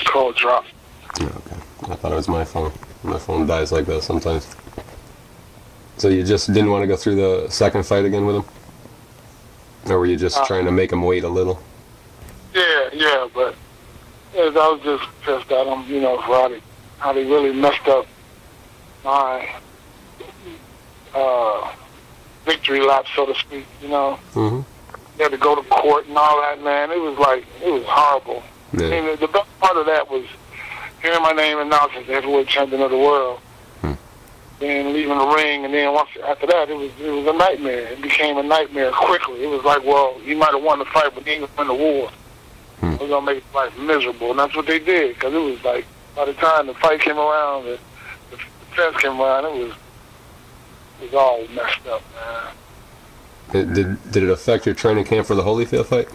Call drop. Okay. I thought it was my phone. My phone dies like that sometimes. So you just didn't want to go through the second fight again with him? Or were you just trying to make him wait a little? Yeah, but I was just pissed at him, you know, for how they really messed up my victory lap, so to speak, you know. They had to go to court and all that, man. It was horrible. Yeah. I mean, the best part of that was hearing my name announced as the heavyweight champion of the world, then leaving the ring, and then after that, it was a nightmare. It became a nightmare quickly. It was like, well, you might have won the fight, but you didn't win the war. We're gonna make life miserable, and that's what they did. Because it was like, by the time the fight came around, the defense came around, it was all messed up, man. Did it affect your training camp for the Holyfield fight?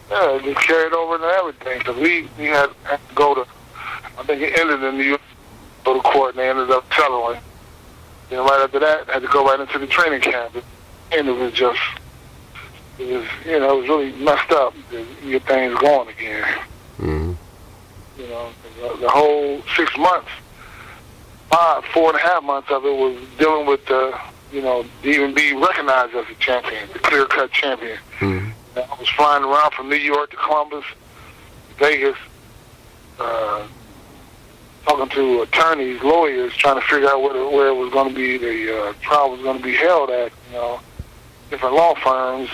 Yeah, it just carried over to everything, because we had to go to, I think it ended in New York, go to court, and they ended up settling. Then right after that, I had to go right into the training camp, and it was just it was, you know, it was really messed up to get things going again. Mm-hmm. You know, the whole 6 months, 4.5 months of it was dealing with you know, to even be recognized as a champion, the clear-cut champion. Mm-hmm. I was flying around from New York to Columbus, Vegas, talking to attorneys, lawyers, trying to figure out where it was going to be, the trial was going to be held at, you know, different law firms,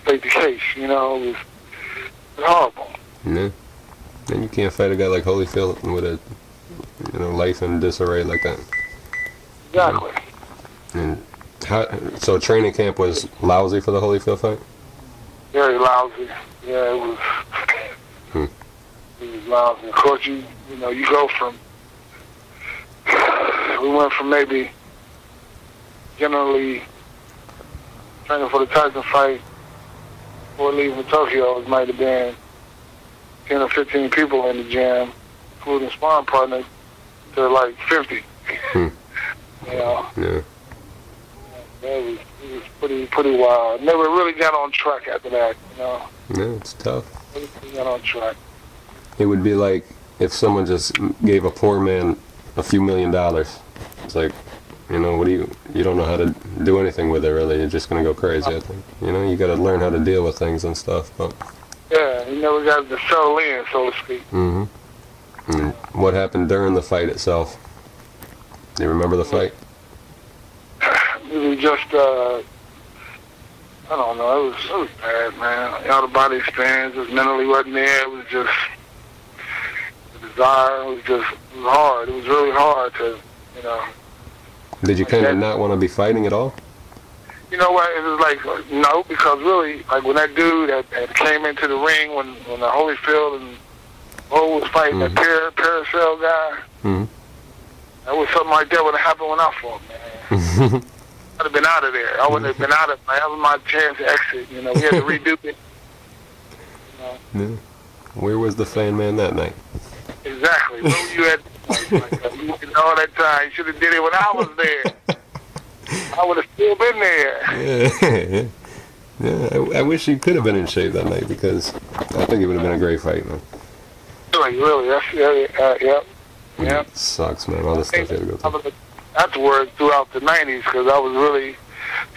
state the case, you know, it was horrible. Yeah. And you can't fight a guy like Holyfield with a, you know, life in disarray like that. Exactly. And so training camp was lousy for the Holyfield fight? Very lousy. Yeah, it was. It was lousy. Of course, you know, you go from. We went from maybe generally training for the Tyson fight before leaving Tokyo. It might have been 10 or 15 people in the gym, including sparring partners, to like 50. You know. Yeah. It was pretty wild. Never really got on track after that, you know. Yeah, it's tough. Never got on track. It would be like if someone just gave a poor man a few $1 million. It's like, you know, you don't know how to do anything with it really. You're just going to go crazy, I think. You know, you got to learn how to deal with things and stuff. But yeah, you never got to settle in, so to speak. Mm-hmm. And what happened during the fight itself? Do you remember the fight? It was just, I don't know, it was bad, man. Out of body experience, just mentally wasn't there. It was just the desire. It was hard. It was really hard to, you know. Did you kind of not want to be fighting at all? You know what? It was like, no, because really, like when that dude that came into the ring, when the Holyfield and Bo was fighting that Paracel guy, that was something like that would have happened when I fought, man. I'd have been out of there. I wouldn't have been out of it. That was my chance to exit. You know, we had to redo it. You know. Yeah. Where was the fan man that night? Exactly. Where were you at? You worked all that time. You should have did it when I was there. I would have still been there. Yeah. I wish you could have been in shape that night because I think it would have been a great fight, man. Really. Yeah. It sucks, man. All the stuff you had to go through. Afterwards, throughout the 90s, because I was really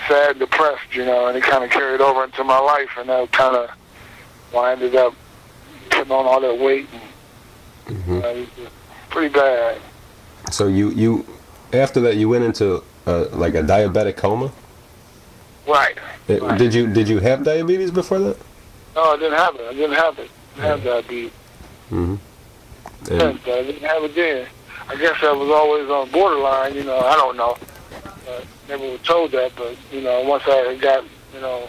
sad, depressed, you know, and it kind of carried over into my life, and that kind of, well, I ended up putting on all that weight, and it was just pretty bad. So you after that, you went into like a diabetic coma? Right. Right. Did you have diabetes before that? No, I didn't have it. I didn't have diabetes. Mm-hmm. I didn't have it then. I guess I was always on borderline, you know, I don't know. Never was told that, but, you know, once I got, you know,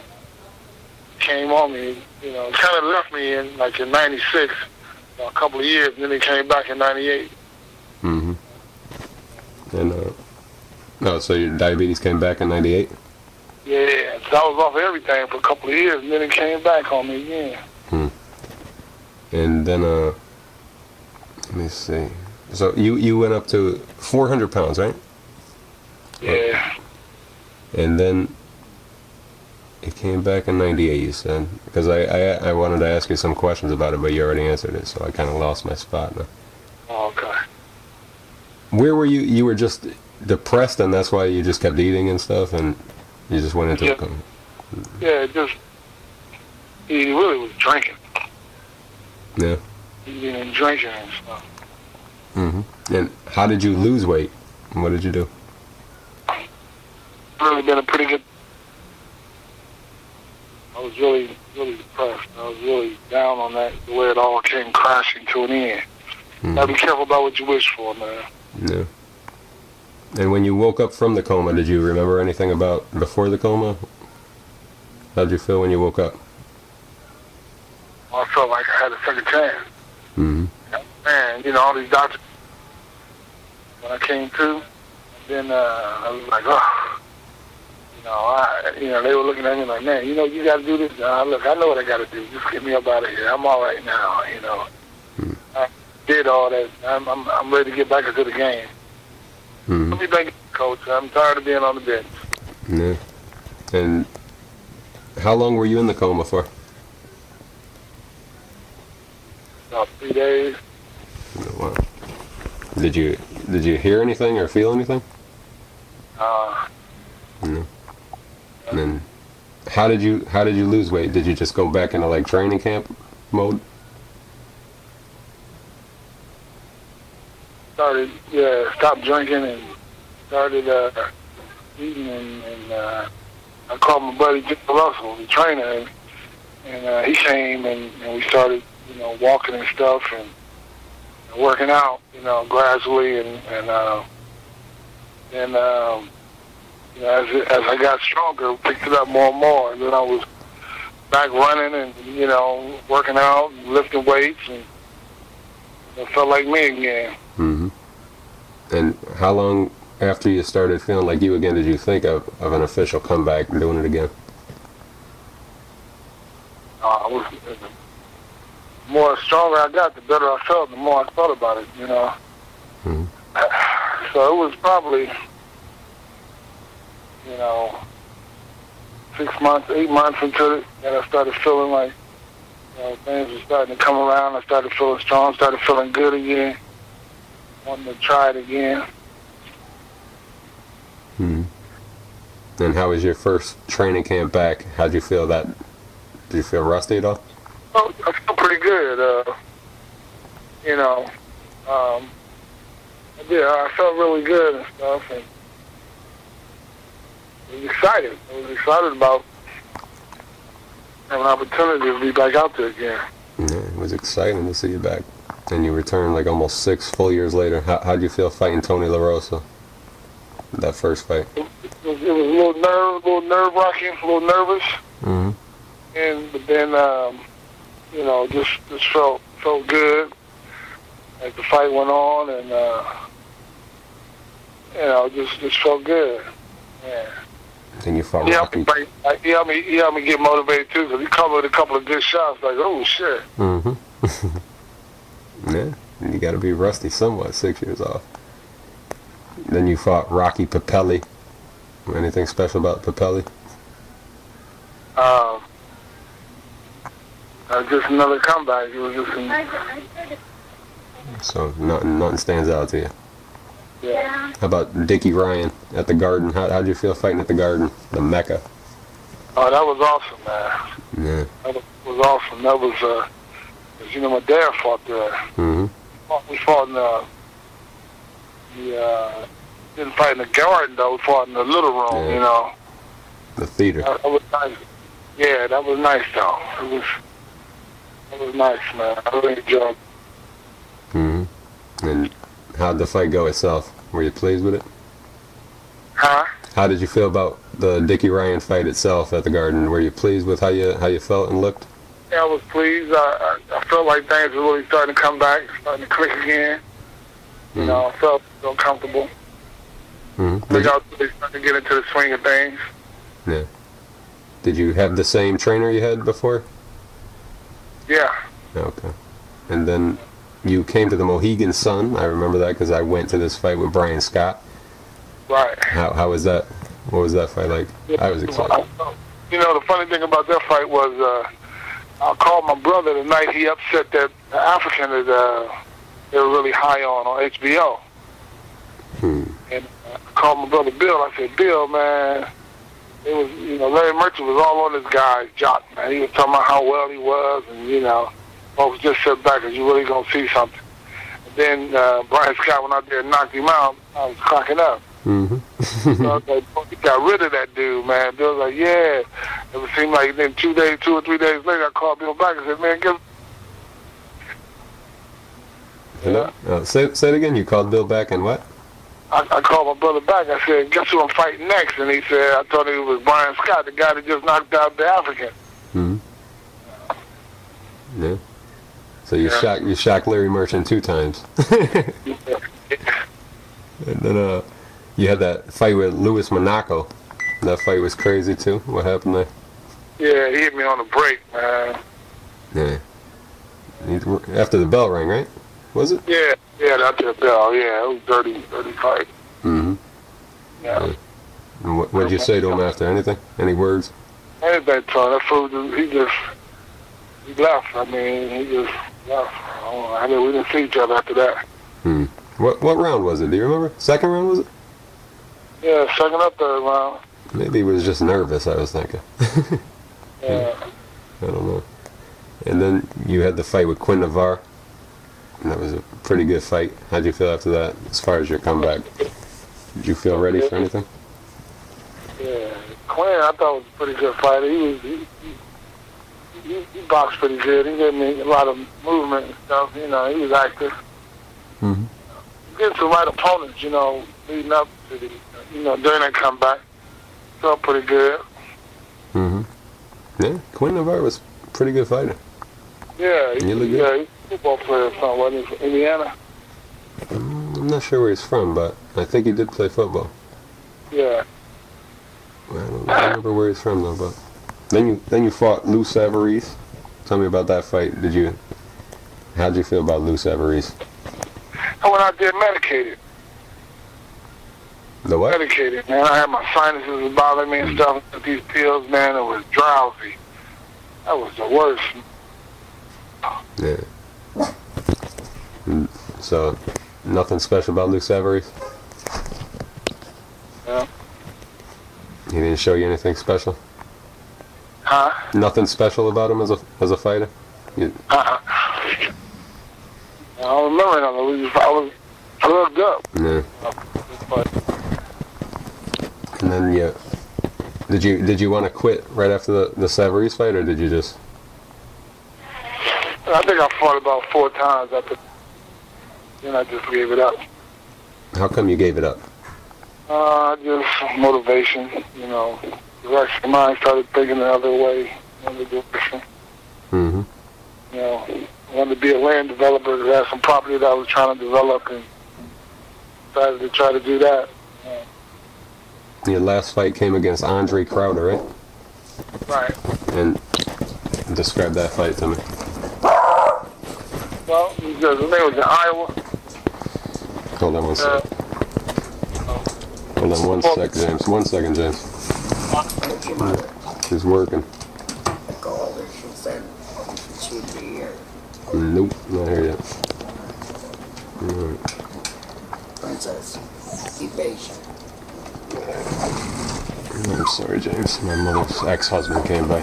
came on me, you know, it kind of left me in, like, in 96, a couple of years, and then it came back in 98. Mm-hmm. And, so your diabetes came back in 98? Yeah, so I was off everything for a couple of years, and then it came back on me again. And then, let me see. So you went up to 400 pounds, right? Yeah. And then it came back in 98, you said? Because I wanted to ask you some questions about it, but you already answered it, so I kind of lost my spot now. Oh, okay. Where were you? You were just depressed, and that's why you just kept eating and stuff, and you just went into it? Yeah, he really was drinking. Yeah. Eating and drinking and stuff. And how did you lose weight? What did you do? Really been a pretty good. I was really, really depressed. I was really down on that, the way it all came crashing to an end. Gotta be careful about what you wish for, man. Yeah. And when you woke up from the coma, did you remember anything about before the coma? How did you feel when you woke up? I felt like I had a second chance. Man, you know, all these doctors, when I came to, and then I was like, oh, you know, they were looking at me like, man, you know, you got to do this. Look, I know what I got to do. Just get me up out of here. I'm all right now, you know. I did all that. I'm ready to get back into the game. Let me back, coach. I'm tired of being on the bench. Yeah. And How long were you in the coma for? About 3 days. Oh, wow. Did you hear anything or feel anything? No. And then, how did you lose weight? Did you just go back into like training camp mode? Stopped drinking and started eating, and I called my buddy Jim Russell, the trainer, and he came and we started, walking and stuff and working out, gradually, and as I got stronger, picked it up more and more, and then I was back running and working out, and lifting weights, and it felt like me again. Mm-hmm. And how long after you started feeling like you again did you think of an official comeback and doing it again? The more stronger I got, the better I felt, the more I thought about it, Mm-hmm. So it was probably, 6 months, 8 months into it, and I started feeling like things were starting to come around. I started feeling strong, started feeling good again, wanting to try it again. Mm-hmm. And how was your first training camp back? How'd you feel that? Did you feel rusty at all? Oh, I feel pretty good. I felt really good and stuff, and I was excited. I was excited about having an opportunity to be back out there again. Yeah, it was exciting to see you back. And you returned like almost 6 full years later. How'd you feel fighting Tony La Rosa? That first fight? It was a little nerve-wracking, a little nervous. Mm-hmm. But then, just felt good as the fight went on, and just felt good. Yeah. And you fought Rocky. He helped me get motivated too, because he covered a couple of good shots. Like, oh shit. Mm-hmm. Yeah, and you got to be rusty somewhat. 6 years off. Then you fought Rocky Papelli. Anything special about Papelli? Just another comeback. It was just So nothing stands out to you. Yeah. How about Dickie Ryan at the Garden? How'd you feel fighting at the Garden, the Mecca? Oh, that was awesome, man. Yeah. That was awesome. That was, my dad fought there. Mm-hmm. We fought in didn't fight in the Garden though. We fought in the little room, Yeah. The theater. That was nice. Yeah, that was nice though. It was nice, man. I really enjoyed it. Mm-hmm. And how'd the fight go itself? Were you pleased with it? Huh? How did you feel about the Dickie Ryan fight itself at the Garden? Were you pleased with how you felt and looked? Yeah, I was pleased. I felt like things were really starting to come back, starting to click again. Mm-hmm. I felt comfortable. Mm-hmm. I got really starting to get into the swing of things. Yeah. Did you have the same trainer you had before? Yeah. Okay. And then you came to the Mohegan Sun. I remember that because I went to this fight with Brian Scott. Right. How was that? What was that fight like? I was excited. The funny thing about that fight was I called my brother the night he upset that African that they were really high on HBO. And I called my brother Bill. I said, Bill, man, it was, Larry Merchant was all on this guy's jock, man. He was talking about how well he was, and, folks just sit back because you really going to see something. And then Brian Scott went out there and knocked him out. I was cracking up. Mm-hmm. So I was like, he got rid of that dude, man. Bill was like, yeah. It seemed like then 2 or 3 days later, I called Bill back and said, man, get. Hello? Say it again. You called Bill back and what? I called my brother back. I said, guess who I'm fighting next? And he said, I told him it was Brian Scott, the guy that just knocked out the African. Mm-hmm. Yeah. So you shocked Larry Merchant 2 times. And then you had that fight with Louis Monaco. That fight was crazy too. What happened there? Yeah, he hit me on the break, man. Yeah. After the bell rang, right? Was it? Yeah, after the bell. Yeah, it was dirty fight. Mm-hmm. Yeah. And what'd you say to him after? Anything? Any words? anything to him. That fool, he left. I mean, he just left. I mean, we didn't see each other after that. What round was it? Do you remember? Second round, was it? Yeah, second or third round. Maybe he was just nervous, I was thinking. Yeah. I don't know. And then you had the fight with Quinn Navarre. And that was a pretty good fight. How'd you feel after that, as far as your comeback? Did you feel ready for anything? Yeah. Quinn, I thought was a pretty good fighter. He boxed pretty good. He gave me a lot of movement and stuff. You know, he was active. Mm-hmm. Getting some right opponents, you know, leading up to the, you know, during that comeback. Felt pretty good. Mm-hmm. Yeah, Quinn Navarre was a pretty good fighter. Yeah, he looked good. Yeah, he's a football player or something, wasn't he, from Indiana? I'm not sure where he's from, but I think he did play football. Yeah. I don't remember where he's from though, but then you fought Lou Savarese. Tell me about that fight. How'd you feel about Lou Savarese? I went out there medicated. The what? Medicated, man. I had my sinuses bothering me and stuff. With these pills, man, it was drowsy. That was the worst. Yeah. So, nothing special about Lou Savarese? Yeah. He didn't show you anything special? Huh? Nothing special about him as a fighter? I don't remember nothing. I looked up. Yeah. And then did you want to quit right after the Savarese fight, or did you just? I think I fought about 4 times after. Then I just gave it up. How come you gave it up? Just motivation, you know. The rest of mine started thinking the other way, another direction. Mm-hmm. You know, I wanted to be a land developer that had some property that I was trying to develop, and decided to try to do that. Your last fight came against Andre Crowder, right? Right. And describe that fight to me. Well, his name was in Iowa. Hold on one sec. Hold on one sec, James. 1 second, James. He's working. Nope, not here yet. Right. Princess, be patient. I'm sorry, James. My mother's ex-husband came by.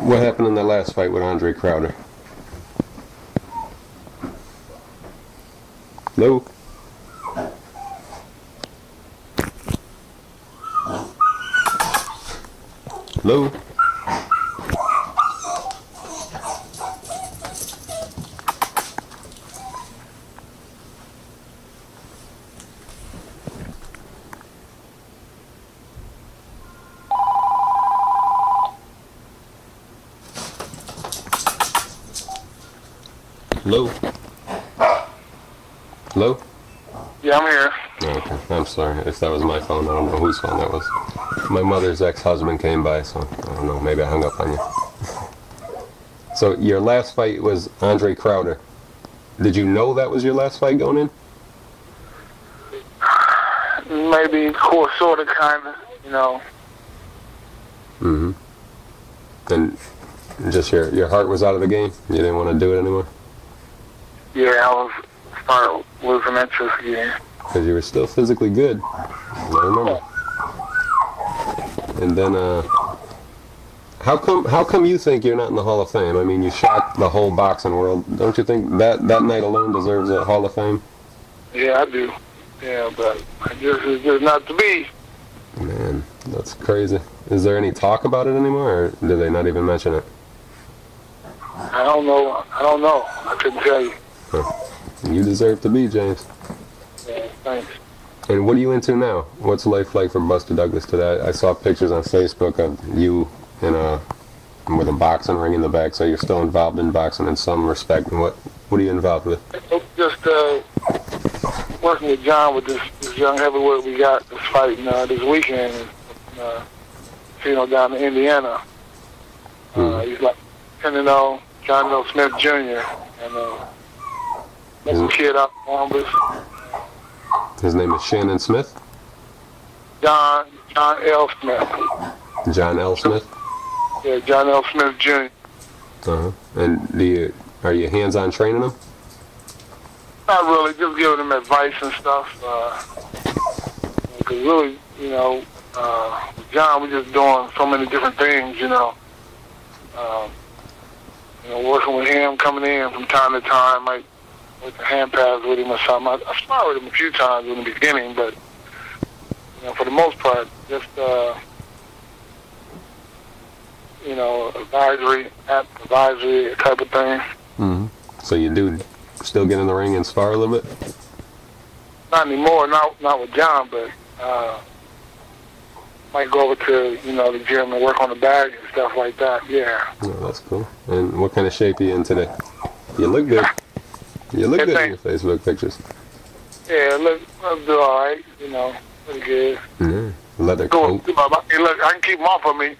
What happened in the last fight with Andre Crowder? Hello? Hello? Hello? Hello? Yeah, I'm here. Okay, I'm sorry. If that was my phone, I don't know whose phone that was. My mother's ex-husband came by, so I don't know. Maybe I hung up on you. So your last fight was Andre Crowder. Did you know that was your last fight going in? Maybe, sort of, kind of, you know. Mm-hmm. And just your heart was out of the game? You didn't want to do it anymore? Yeah, I started losing interest again. Because you were still physically good. I remember. And then, how come you think you're not in the Hall of Fame? I mean, you shocked the whole boxing world. Don't you think that night alone deserves a Hall of Fame? Yeah, I do. Yeah, but it's just not to be. Man, that's crazy. Is there any talk about it anymore, or do they not even mention it? I don't know. I couldn't tell you. Huh. You deserve to be, James. Yeah, thanks. And what are you into now? What's life like for Buster Douglas today? I saw pictures on Facebook of you with a boxing ring in the back, so you're still involved in boxing in some respect. And what are you involved with? Just working with John with this young heavyweight we got this fight this weekend. Down in Indiana. He's like 10-0, John L. Smith Jr. And a kid out in Columbus. His name is Shannon Smith? John L. Smith. John L. Smith? Yeah, John L. Smith Jr. And are you hands-on training them? Not really, just giving them advice and stuff. Because really, with John, we're just doing so many different things, working with him, coming in from time to time, like with the hand pads with him or something. I sparred with him a few times in the beginning, but for the most part, just advisory type of thing. Mm-hmm. So you do still get in the ring and spar a little bit? Not anymore, not with John, but might go over to the gym and work on the bag and stuff like that. Yeah. Oh, that's cool. And what kind of shape are you in today? You look good. You look good in your Facebook pictures. Yeah, look do all right. Pretty good. Yeah. Leather coat. Hey, look, I can keep them off of me.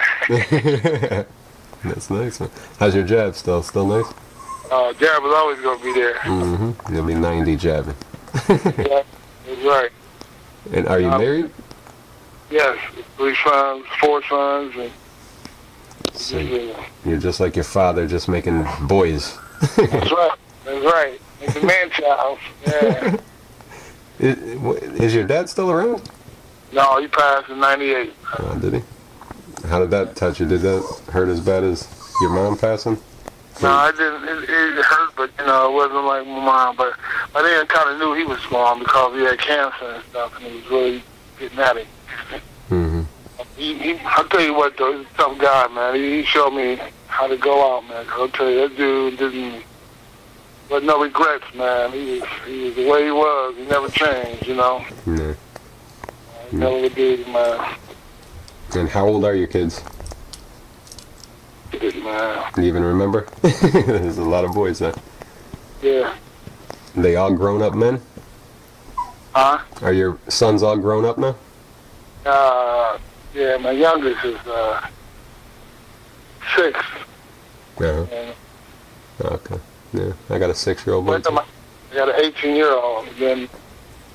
That's nice, man. How's your jab? Still nice? Jab is always gonna be there. Mm-hmm. You'll be 90 jabbing. Yeah, that's right. And are you married? Yes, 3 sons, 4 sons, and so you're just like your father, just making boys. That's right. That's right. It's a man child. Yeah. Is your dad still around? No, he passed in '98. Oh, did he? How did that touch you? Did that hurt as bad as your mom passing? No, it didn't. It hurt, but it wasn't like my mom. But my dad kind of knew he was gone because he had cancer and stuff, and he was really getting at it. Mm-hmm. I'll tell you what, though, he's a tough guy, man. He showed me how to go out, man. Cause I'll tell you, that dude but no regrets, man. He was the way he was. He never changed, Yeah. He never did, man. And how old are your kids? Man. Do you even remember? There's a lot of boys, huh? Yeah. They all grown up men? Huh? Are your sons all grown up now? Yeah, my youngest is 6. Yeah. Okay. Yeah, I got a 6-year-old boy. I got an 18-year-old. Then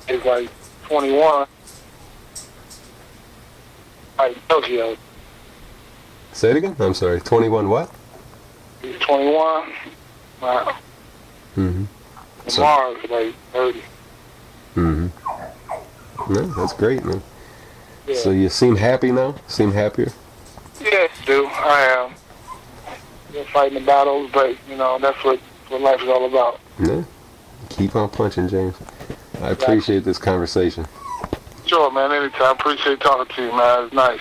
he's like 21. Like Tokyo. Say it again? I'm sorry. 21 what? He's 21. Wow. Mm-hmm. Tomorrow's like 30. Mm-hmm. Yeah, that's great, man. Yeah. So you seem happy now? Seem happier? Yes, do. I am. You're fighting the battles, but, that's what life is all about. Yeah. Keep on punching, James. I appreciate this conversation. Sure, man. Anytime. Appreciate talking to you, man. It's nice.